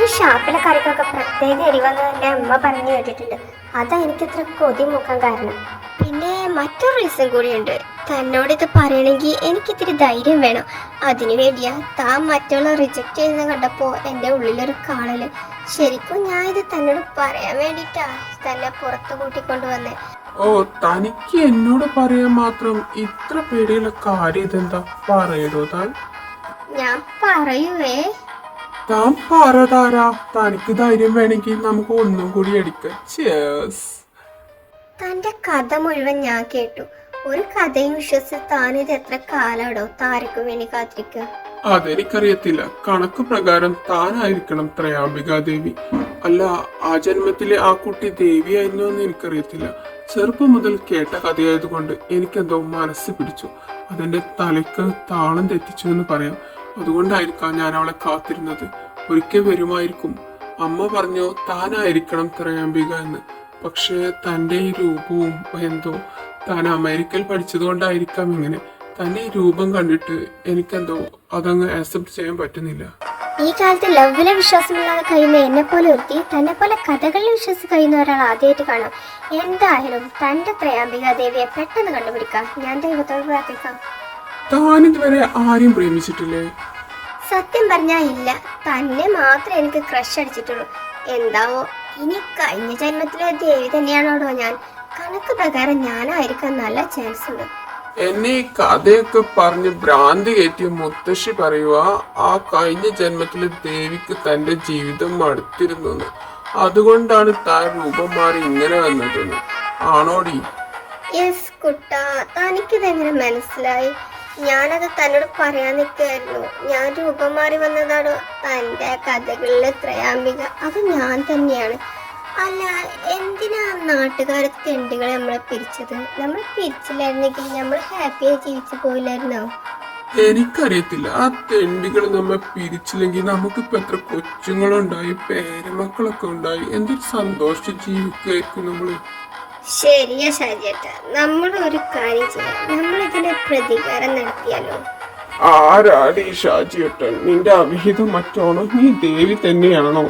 ഈ ഷാപ്പിലെ കറിക്കൊക്കെ പ്രത്യേക എരിവെന്ന് എൻ്റെ അമ്മ പറഞ്ഞു കേട്ടിട്ടുണ്ട്. അതാ എനിക്കിത്ര കൊതി മൂക്കാൻ കാരണം. പിന്നെ മറ്റൊരു റീസൺ കൂടിയുണ്ട്. തന്നോട് ഇത് പറയണമെങ്കിൽ എനിക്കിത്തിരി ധൈര്യം വേണം. അതിനു വേണ്ടിയാ താൻ മറ്റുള്ള റിജക്റ്റ് ചെയ്യുന്ന കണ്ടപ്പോൾ എൻ്റെ ഉള്ളിലൊരു കാളല്. ശരിക്കും ഞാൻ ഇത് തന്നോട് പറയാൻ വേണ്ടിയിട്ടാ തന്നെ പുറത്ത് കൂട്ടിക്കൊണ്ടുവന്നേ. ഓ, തനിക്ക് എന്നോട് പറയാൻ മാത്രം ഇത്ര പേടിയുള്ള കാര്യം ഇതെന്താ? പറയടോ താൻ. ഞാൻ പറയുവേ. താൻ പറതാരാ? തനിക്ക് ധൈര്യം വേണമെങ്കിൽ നമുക്ക് ഒന്നും കൂടി അടിക്കാം. ചേസ്. തന്റെ കഥ മുഴുവൻ ഞാൻ കേട്ടു. ഒരു കഥയും വിശ്വസിച്ച് താനിത് എത്ര കാലാടോ താരക്കും വേണ്ടി കാത്തിരിക്കുക? അതെനിക്കറിയത്തില്ല. കണക്ക് പ്രകാരം താനായിരിക്കണം ത്രയാംബിക ദേവി. അല്ല, ആ ജന്മത്തിലെ ആ കുട്ടി ദേവിയായിരുന്നോ എന്ന് എനിക്കറിയത്തില്ല. ചെറുപ്പം മുതൽ കേട്ട കഥയായതുകൊണ്ട് എനിക്കെന്തോ മനസ്സ് പിടിച്ചു. അതെന്റെ തലയ്ക്ക് താളം തെറ്റിച്ചു എന്ന് പറയാം. അതുകൊണ്ടായിരിക്കാം ഞാൻ അവളെ കാത്തിരുന്നത്. ഒരിക്കൽ വരുമായിരിക്കും. അമ്മ പറഞ്ഞോ താനായിരിക്കണം ത്രയാംബിക എന്ന്. പക്ഷേ തന്റെ ഈ രൂപവും എന്തോ, താൻ അമേരിക്കയിൽ പഠിച്ചതുകൊണ്ടായിരിക്കാം ഇങ്ങനെ. തന്റെ ഈ രൂപം കണ്ടിട്ട് എനിക്കെന്തോ അതങ്ങ് ആക്സെപ്റ്റ് ചെയ്യാൻ പറ്റുന്നില്ല. ഈ കാലത്ത് ലവിലെ വിശ്വാസമില്ലാതെ കഴിയുന്ന എന്നെ പോലെ ഒരുത്തി തന്നെ പോലെ കഥകളിൽ വിശ്വസിച്ച് കഴിയുന്ന ഒരാൾ ആദ്യമായിട്ട് കാണാം. എന്തായാലും തന്റെ ത്രയാംബിക ദേവിയെ പെട്ടെന്ന് കണ്ടുപിടിക്കാം. ഞാൻ ദൈവത്തോട് പ്രാർത്ഥിക്കാം. താനിതുവരെ ആരെയും പ്രേമിച്ചിട്ടില്ലേ? സത്യം പറഞ്ഞാ ഇല്ല. തന്നെ മാത്രമേ എനിക്ക് ക്രഷ് അടിച്ചിട്ടുള്ളൂ. എന്താവോ ഇനി കഴിഞ്ഞ ജന്മത്തിലെ ദേവി തന്നെയാണോടോ ഞാൻ? കണക്ക് പ്രകാരം ഞാനായിരിക്കാൻ നല്ല ചാൻസ് ഉണ്ട്. എന്നെ ഈ കഥയൊക്കെ പറഞ്ഞ് ഭ്രാന്തി കയറ്റിയ മുത്തശ്ശി പറയുക ആ കഴിഞ്ഞ ജന്മത്തിലെ ദേവിക്ക് തന്റെ ജീവിതം മടുത്തിരുന്നു. അതുകൊണ്ടാണ് താൻ രൂപം മാറി ഇങ്ങനെ വന്നതെന്ന്. ആണോടി? യെസ് കുട്ടാ, തനിക്കിതെങ്ങനെ മനസ്സിലായി? ഞാനത് തന്നോട് പറയാൻ നിൽക്കായിരുന്നു. ഞാൻ രൂപം മാറി വന്നതാണോ? തന്റെ കഥകളിലെ ത്രയാംബിക അത് ഞാൻ തന്നെയാണ്. അല്ല, എന്തിനാ നാട്ടുകാരെ തെണ്ടികളെ നമ്മളെ പിരിച്ചത്? നമ്മൾ പിരിച്ചില്ലായിരുന്നെങ്കിൽ നമ്മൾ ഹാപ്പിയായി ജീവിച്ചു പോയില്ലായിരുന്നോ? എനിക്കറിയത്തില്ല. ആ തെണ്ടികൾ നമ്മെ പിരിച്ചില്ലെങ്കിൽ നമുക്കിപ്പോ എത്ര കൊച്ചുങ്ങളുണ്ടായി, പേരമക്കളൊക്കെ ഉണ്ടായി, എന്തൊരു സന്തോഷിച്ച് ജീവിക്കുമായിരിക്കും നമ്മള്. ശരിയാ ഷാജിയേട്ട, നമ്മൾ ഒരു കാര്യം ചെയ്യാം. നമ്മൾ ഇതിന്റെ പ്രതികാരം നടത്തിയാലോ? ആരാടി ഷാജിയേട്ടൻ? നിന്റെ അവിഹിതം മറ്റാണോ? നീ ദേവി തന്നെയാണോ?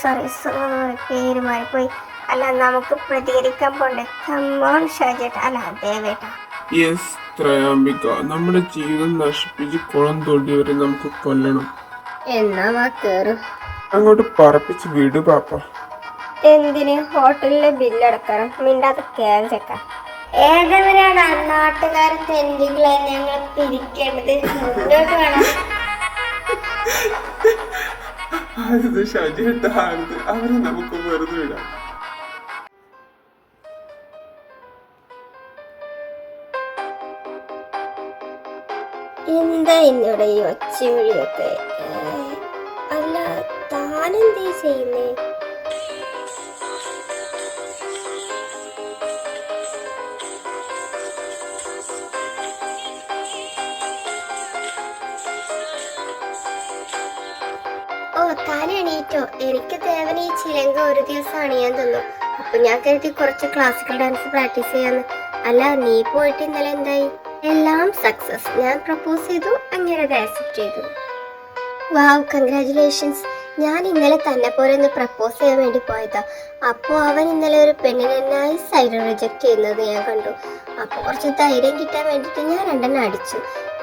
സോറി, പേര് മാറിപ്പോയി. അല്ല, നമുക്ക് പ്രതികരിക്കാൻ പോണ്ടേ? കമ്മോൺ ഷാജിയേട്ട, അല്ല ദേവേട്ട. യെസ് ത്രയാംബിക, നമ്മുടെ ജീവിതം നശിപ്പിച്ച് കുളം തോണ്ടിയവരെ നമുക്ക് കൊല്ലണം. എന്നാ വാ കേറ്. അങ്ങോട്ട് പറപ്പിച്ച് വിട് പാപ്പ. എന്തിന്? ഹോട്ടലിലെ ബില്ലടക്കണം. മിണ്ടാതെ കേൾച്ചക്ക. ഏതവരാണ് നാട്ടുകാരെ തെണ്ടികളെ ഞങ്ങൾ പിരിക്കേണ്ടത്? മുന്നോട്ട് വേണം. ഷാജിയേട്ട, അവരെ നമുക്ക് വെറുതെ വിടാം. എന്താ എന്നോട് ഈ ഒച്ചവിളിയൊക്കെ? അല്ല, താനെന്തീ ചെയ്യുന്നേ? ഓ, താൻ എണീറ്റോ? എനിക്ക് ദേവന് ഈ ചിലങ്ക ഒരു ദിവസം അണിയാൻ തന്നു. അപ്പൊ ഞാൻ കരുതി കുറച്ച് ക്ലാസിക്കൽ ഡാൻസ് പ്രാക്ടീസ് ചെയ്യാന്ന്. അല്ല, നീ പോയിട്ട് ഇന്നലെ എന്തായി? എല്ലാം സക്സസ്. ഞാൻ പ്രപ്പോസ് ചെയ്തു, അങ്ങനെ അത് ആക്സെപ്റ്റ് ചെയ്തു. വാവ്, കൺഗ്രാറ്റുലേഷൻസ്. ഞാൻ ഇന്നലെ തന്നെ പോലെ ഒന്ന് പ്രപ്പോസ് ചെയ്യാൻ വേണ്ടി പോയതാ. അപ്പോൾ അവൻ ഇന്നലെ ഒരു പെണ്ണിനെ നൈസായിട്ട് റിജക്റ്റ് ചെയ്യുന്നത് ഞാൻ കണ്ടു. അപ്പോൾ കുറച്ച് ധൈര്യം കിട്ടാൻ വേണ്ടിയിട്ട് ഞാൻ രണ്ടെണ്ണം അടിച്ചു.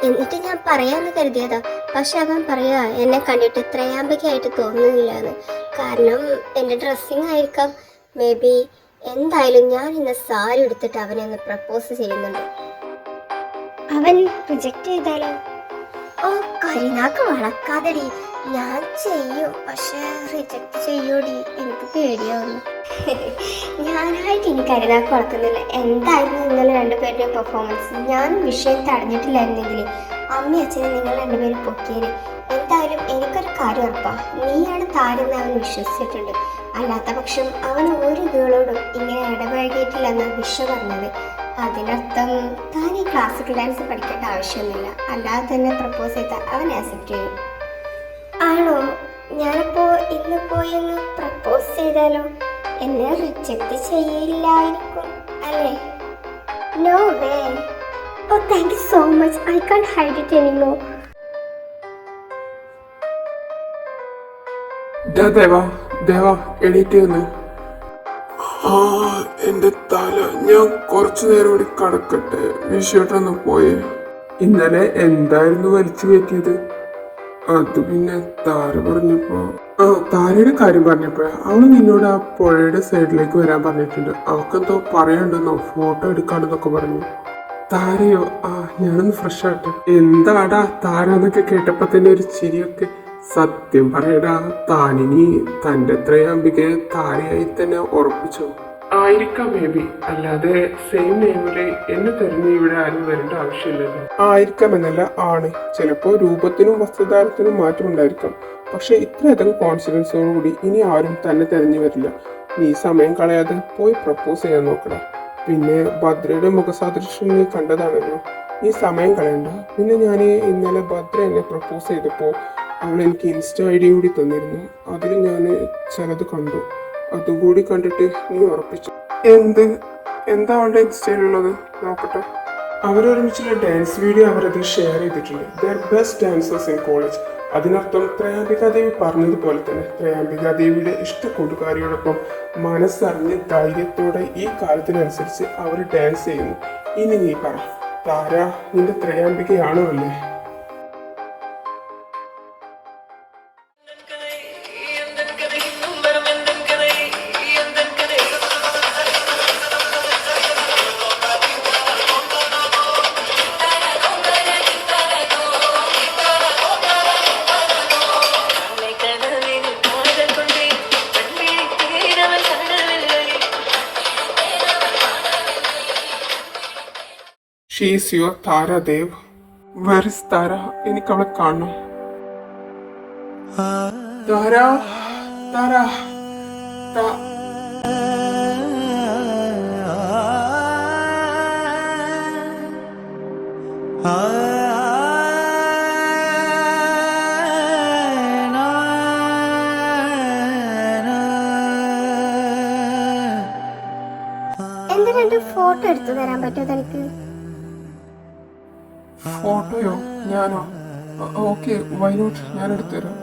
എന്നിട്ട് ഞാൻ പറയാമെന്ന് കരുതിയതാ. പക്ഷെ അവൻ പറയാ എന്നെ കണ്ടിട്ട് ത്രയാംബികയായിട്ട് തോന്നുന്നില്ല എന്ന്. കാരണം എൻ്റെ ഡ്രസ്സിങ് ആയിരിക്കാം. May be. എന്തായാലും ഞാൻ ഇന്ന് സാരി എടുത്തിട്ട് അവനെ ഒന്ന് പ്രപ്പോസ് ചെയ്യുന്നുണ്ട്. അവൻ റിജക്ട് ചെയ്താലോ? ഓ കരിനാക്ക് വളക്കാതെടി. ഞാൻ ചെയ്യും, പക്ഷെ റിജക്ട് ചെയ്യൂടി. എനിക്ക് പേടിയാവുന്നു. ഞാനായിട്ട് ഇനി കരിനാക്ക് വളക്കുന്നില്ല. എന്തായിരുന്നു ഇന്നലെ രണ്ടുപേരുടെയും പെർഫോമൻസ്? ഞാൻ വിഷയം തടഞ്ഞിട്ടില്ലായിരുന്നെങ്കിൽ അമ്മയും അച്ഛനും നിങ്ങൾ രണ്ടുപേരും പൊക്കിയേനെ. എന്തായാലും എനിക്കൊരു കാര്യം ഉറപ്പാ, നീയാണ് താരെന്ന് അവൻ വിശ്വസിച്ചിട്ടുണ്ട്. അല്ലാത്ത പക്ഷം അവൻ ഒരു ഗേളോടും ഇങ്ങനെ ഇടപഴകിയിട്ടില്ലെന്ന് വിഷ പറഞ്ഞത്. അതിനർത്ഥം താൻ ഈ ക്ലാസിക്കൽ ഡാൻസ് പഠിക്കേണ്ട ആവശ്യമൊന്നുമില്ല. അല്ലാതെ തന്നെ പ്രപ്പോസ് ചെയ്താൽ അവൻ ആക്സെപ്റ്റ് ചെയ്യും. ആണോ? ഞാനിപ്പോ ഇന്ന് പോയി ഒന്ന് പ്രപ്പോസ് ചെയ്താലോ? എന്നെ റിജക്റ്റ് ചെയ്യില്ലായിരിക്കും അല്ലേ? No way. Oh thank you so much. I can't hide it anymore. ദേവാ എണീറ്റ് വന്ന്. എന്റെ തല, ഞാൻ കുറച്ചു നേരം കൂടി കടക്കട്ടെ. വിഷയോട്ടൊന്ന് പോയേ. ഇന്നലെ എന്തായിരുന്നു വലിച്ചു കയറ്റിയത്? അത് പിന്നെ താര പറഞ്ഞപ്പോ, താരയുടെ കാര്യം പറഞ്ഞപ്പോഴാ. അവള് നിന്നോട് ആ പുഴയുടെ സൈഡിലേക്ക് വരാൻ പറഞ്ഞിട്ടുണ്ട്. അവക്കെന്തോ പറയണ്ടെന്നോ ഫോട്ടോ എടുക്കാണെന്നൊക്കെ പറഞ്ഞു. താരയോ? ഞാനൊന്ന് ഫ്രഷ് ആട്ടെ. എന്താടാ താരാന്നൊക്കെ കേട്ടപ്പോ തന്നെ ഒരു ചിരിയൊക്കെ. സത്യം പറയടാ, താനിനി തന്റെ ത്രയാംബികയെ താരയായി തന്നെ ഉറപ്പിച്ചോ? ആയിരിക്കാം മേ ബി. അല്ലാതെ സെയിം നെയിമില് എന്നെ തെരഞ്ഞ് ഇവിടെ ആരും വരേണ്ട ആവശ്യമില്ലല്ലോ. ആയിരിക്കാം എന്നല്ല, ആണ്. ചിലപ്പോ രൂപത്തിനും വസ്ത്രധാരത്തിനും മാറ്റമുണ്ടായിരിക്കാം. പക്ഷെ ഇത്രയധികം കോൺഫിഡൻസോടുകൂടി ഇനി ആരും തന്നെ തെരഞ്ഞു വരില്ല. നീ സമയം കളയാതെ പോയി പ്രപ്പോസ് ചെയ്യാൻ നോക്കണം. പിന്നെ ഭദ്രയുടെ മുഖസാദൃശ്യം നീ കണ്ടതാണല്ലോ. നീ സമയം കളയണ്ട. പിന്നെ ഞാൻ ഇന്നലെ ഭദ്ര എന്നെ പ്രപ്പോസ് ചെയ്തപ്പോൾ അവൾ എനിക്ക് ഇൻസ്റ്റ ID കൂടി തന്നിരുന്നു. അതിൽ ഞാൻ ചിലത് കണ്ടു. അതും കൂടി കണ്ടിട്ട് നീ ഉറപ്പിച്ചു. എന്താ അവളുടെ ഇൻസ്റ്റയിലുള്ളത്? നോക്കട്ടെ. അവരൊരുമിച്ചുള്ള ഡാൻസ് വീഡിയോ അവരത് ഷെയർ ചെയ്തിട്ടുണ്ട്. There best dancers in college. അതിനർത്ഥം ത്രയാംബിക ദേവി പറഞ്ഞതുപോലെ തന്നെ ത്രയാംബിക ദേവിയുടെ ഇഷ്ട കൂട്ടുകാരിയോടൊപ്പം മനസ്സറിഞ്ഞ് ധൈര്യത്തോടെ ഈ കാലത്തിനനുസരിച്ച് അവർ ഡാൻസ് ചെയ്യുന്നു. ഇനി നീ പറ, താര നിന്റെ ത്രയാംബികയാണോ അല്ലേ? She is your Tara Dev. Where is Tara? എനിക്ക് അവളെ കാണണം. താര, താര, എന്റെ രണ്ട് ഫോട്ടോ എടുത്തു തരാൻ പറ്റുമോ തനിക്ക്? ഫോട്ടോയോ? ഞാനോ? ഓക്കെ, വൈ നോട്ട്, ഞാൻ എടുത്തുതരാം.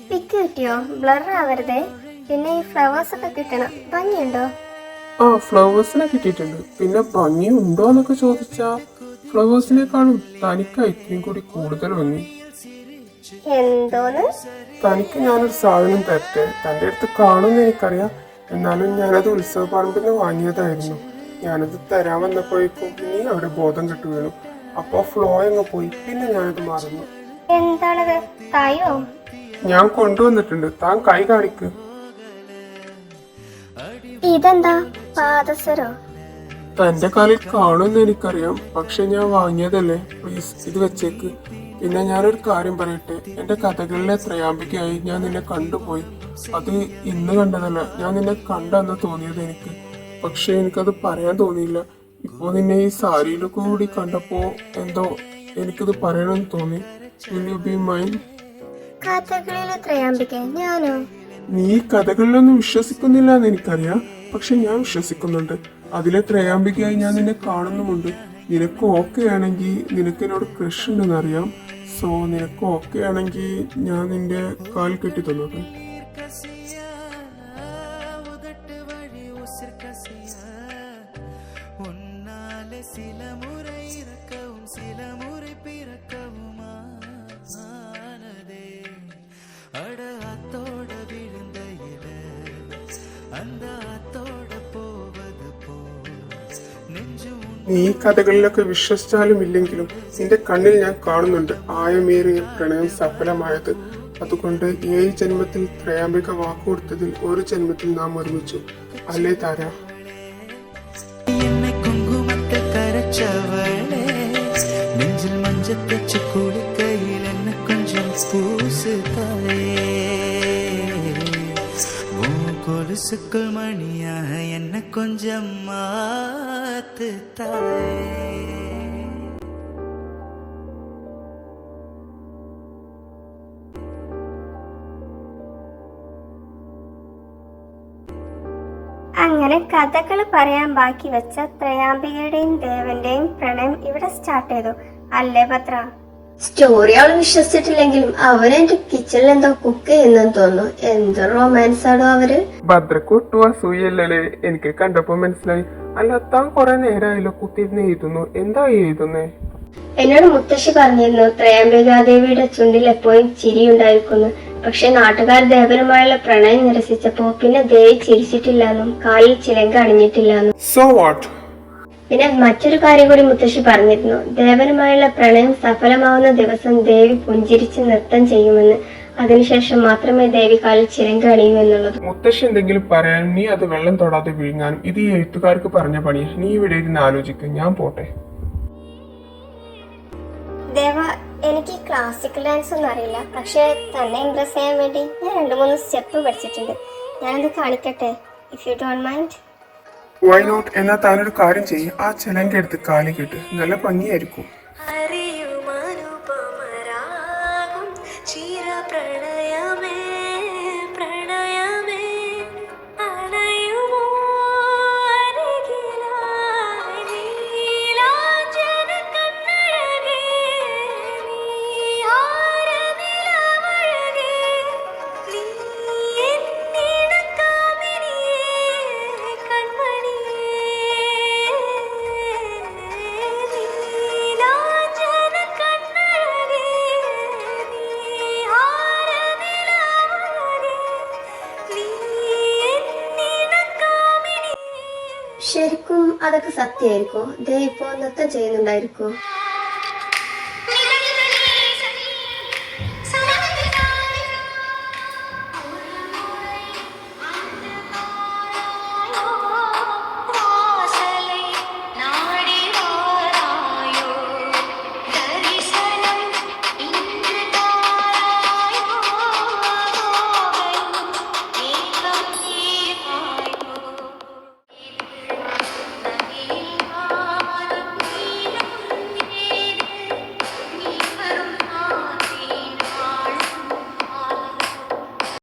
പിക്ക് കിട്ടിയോ? ബ്ലർ ആവരുതേ. പിന്നെ ഈ ഫ്ലവേഴ്സ് ഒക്കെ കിട്ടണം. ഭംഗിയുണ്ടോ? ഫ്ലവേഴ്സിനെ കിട്ടിയിട്ടുണ്ട്. പിന്നെ ഭംഗി ഉണ്ടോ എന്നൊക്കെ ചോദിച്ചാ ഫ്ലവേഴ്സിനെക്കാളും തനിക്ക് ഇത്രയും കൂടി കൂടുതൽ ഭംഗി. എന്തോന്ന്? തനിക്ക് ഞാനൊരു സാധനം തരട്ടെ. തൻ്റെ അടുത്ത് കാണുമെന്ന് എനിക്കറിയാം. എന്നാലും ഞാനത് ഉത്സവ പറമ്പിൽ നിന്ന് വാങ്ങിയതായിരുന്നു. ഞാനത് തരാൻ വന്നപ്പോഴേക്കും നീ അവിടെ ബോധം കെട്ടു വീണു. അപ്പൊ ഫ്ലോ അങ്ങ് പോയി. പിന്നെ ഞാനത് മറന്നു. എന്താണത്? തായോ? ഞാൻ കൊണ്ടുവന്നിട്ടുണ്ട്. താൻ കൈ കാണിക്ക്. ഇതെന്താ? പാദസരോ? തന്റെ കാലിൽ കാണുമെന്ന് എനിക്കറിയാം. പക്ഷെ ഞാൻ വാങ്ങിയതല്ലേ. പ്ലീസ് ഇത് വെച്ചേക്ക്. പിന്നെ ഞാനൊരു കാര്യം പറയട്ടെ. എന്റെ കഥകളിലെ ത്രയാംബികയായി ഞാൻ നിന്നെ കണ്ടുപോയി. അത് ഇന്ന് കണ്ടതല്ല, ഞാൻ നിന്നെ കണ്ടെന്ന് തോന്നിയത് എനിക്ക്. പക്ഷെ എനിക്കത് പറയാൻ തോന്നിയില്ല. ഇപ്പോ നിന്നെ ഈ സാരിയിൽ കൂടി കണ്ടപ്പോ എന്തോ എനിക്കത് പറയണമെന്ന് തോന്നി. Will you be mine? കഥകളിലെ ത്രയാംബിക ഞാനോ? നീ കഥകളിലൊന്നും വിശ്വസിക്കുന്നില്ല എന്ന് എനിക്കറിയാം. പക്ഷെ ഞാൻ വിശ്വസിക്കുന്നുണ്ട്. അതിലെ ത്രയാംബികയായി ഞാൻ നിന്നെ കാണുന്നുമുണ്ട്. നിനക്ക് ഓക്കെ ആണെങ്കിൽ, നിനക്ക് എന്നോട് ക്രഷ് ഉണ്ടെന്നറിയാം. സോ നിനക്ക് ഓക്കെ ആണെങ്കിൽ ഞാൻ നിന്റെ കാൽ കെട്ടി തന്നത്. നീ ഈ കഥകളിലൊക്കെ വിശ്വസിച്ചാലും ഇല്ലെങ്കിലും നിന്റെ കണ്ണിൽ ഞാൻ കാണുന്നുണ്ട് ആയമേറിയ പ്രണയം സഫലമായത്. അതുകൊണ്ട് 7 ജന്മത്തിൽ ത്രയാംബിക വാക്കുകൊടുത്തതിൽ ഒരു ജന്മത്തിൽ നാം ഒരുമിച്ചു അല്ലേ താര? கொலுசுக்குள் மணியாக என்ன கொஞ்சம் மாத்து தாயே. അങ്ങനെ കഥകൾ പറയാൻ ബാക്കി വെച്ച ത്രയാംബികയുടെയും ദേവന്റെയും പ്രണയം ഇവിടെ സ്റ്റാർട്ട് ചെയ്തു അല്ലേ പത്ര? സ്റ്റോറി അവൾ വിശ്വസിച്ചിട്ടില്ലെങ്കിലും അവരെന്റെ കിച്ചണിൽ എന്തോ കുക്ക് ചെയ്യുന്നെന്ന് തോന്നുന്നു. എന്ത് റൊമാൻസ് ആണോ അവര്. ഭദ്രക്കൊട്ടും അസൂയല്ലേ? എനിക്ക് കണ്ടപ്പോ മനസ്സിലായി. അല്ല, താൻ കുറെ നേരമായല്ലോ കുത്തിയിരുന്ന് എഴുതുന്നു. എന്താ എഴുതുന്നേ? എന്നോട് മുത്തശ്ശി പറഞ്ഞിരുന്നു ത്രയാംബികാദേവിയുടെ ചുണ്ടിൽ എപ്പോഴും ചിരി ഉണ്ടായിരിക്കുന്നു. പക്ഷെ നാട്ടുകാർ ദേവനുമായുള്ള പ്രണയം നിരസിച്ചപ്പോ പിന്നെ ദേവി ചിരിച്ചിട്ടില്ലെന്നും കാലിൽ ചിലങ്ക അണിഞ്ഞിട്ടില്ലെന്നും. So what? പിന്നെ മറ്റൊരു കാര്യം കൂടി മുത്തശ്ശി പറഞ്ഞിരുന്നു. ദേവനുമായുള്ള പ്രണയം സഫലമാവുന്ന ദിവസം ദേവി പുഞ്ചിരിച്ച് നൃത്തം ചെയ്യുമെന്ന്. അതിനുശേഷം മാത്രമേ ദേവി കാലിൽ ചിലങ്ക അണിയൂ എന്നുള്ളത്. മുത്തശ്ശി എന്തെങ്കിലും പറയാനും നീ അത് വെള്ളം തൊടാതെ വിഴുങ്ങാനും ഇത് ഈ എഴുത്തുകാർക്ക് പറഞ്ഞ പണിയാ. നീ ഇവിടെ ഇരുന്ന് ആലോചിക്കും, ഞാൻ പോട്ടെ. ദേവ, എനിക്ക് ക്ലാസിക്കൽ ഡാൻസ് ഒന്നും അറിയില്ല. പക്ഷെ തന്നെ ഇംപ്രസ് ചെയ്യാൻ വേണ്ടി ഞാൻ 2-3 സ്റ്റെപ്പ് പഠിച്ചിട്ടുണ്ട്. ഞാനത് കാണിക്കട്ടെ, if you don't mind. Why not? എന്നാ താനൊരു കാര്യം ചെയ്യും, ആ ചിലങ്ക എടുത്ത് കാലി കേട്ട് നല്ല ഭംഗിയായിരിക്കും. ശരിക്കും അതൊക്കെ സത്യമായിരിക്കോ? ദേ ഇപ്പോ നൃത്തം ചെയ്യുന്നുണ്ടായിരിക്കോ?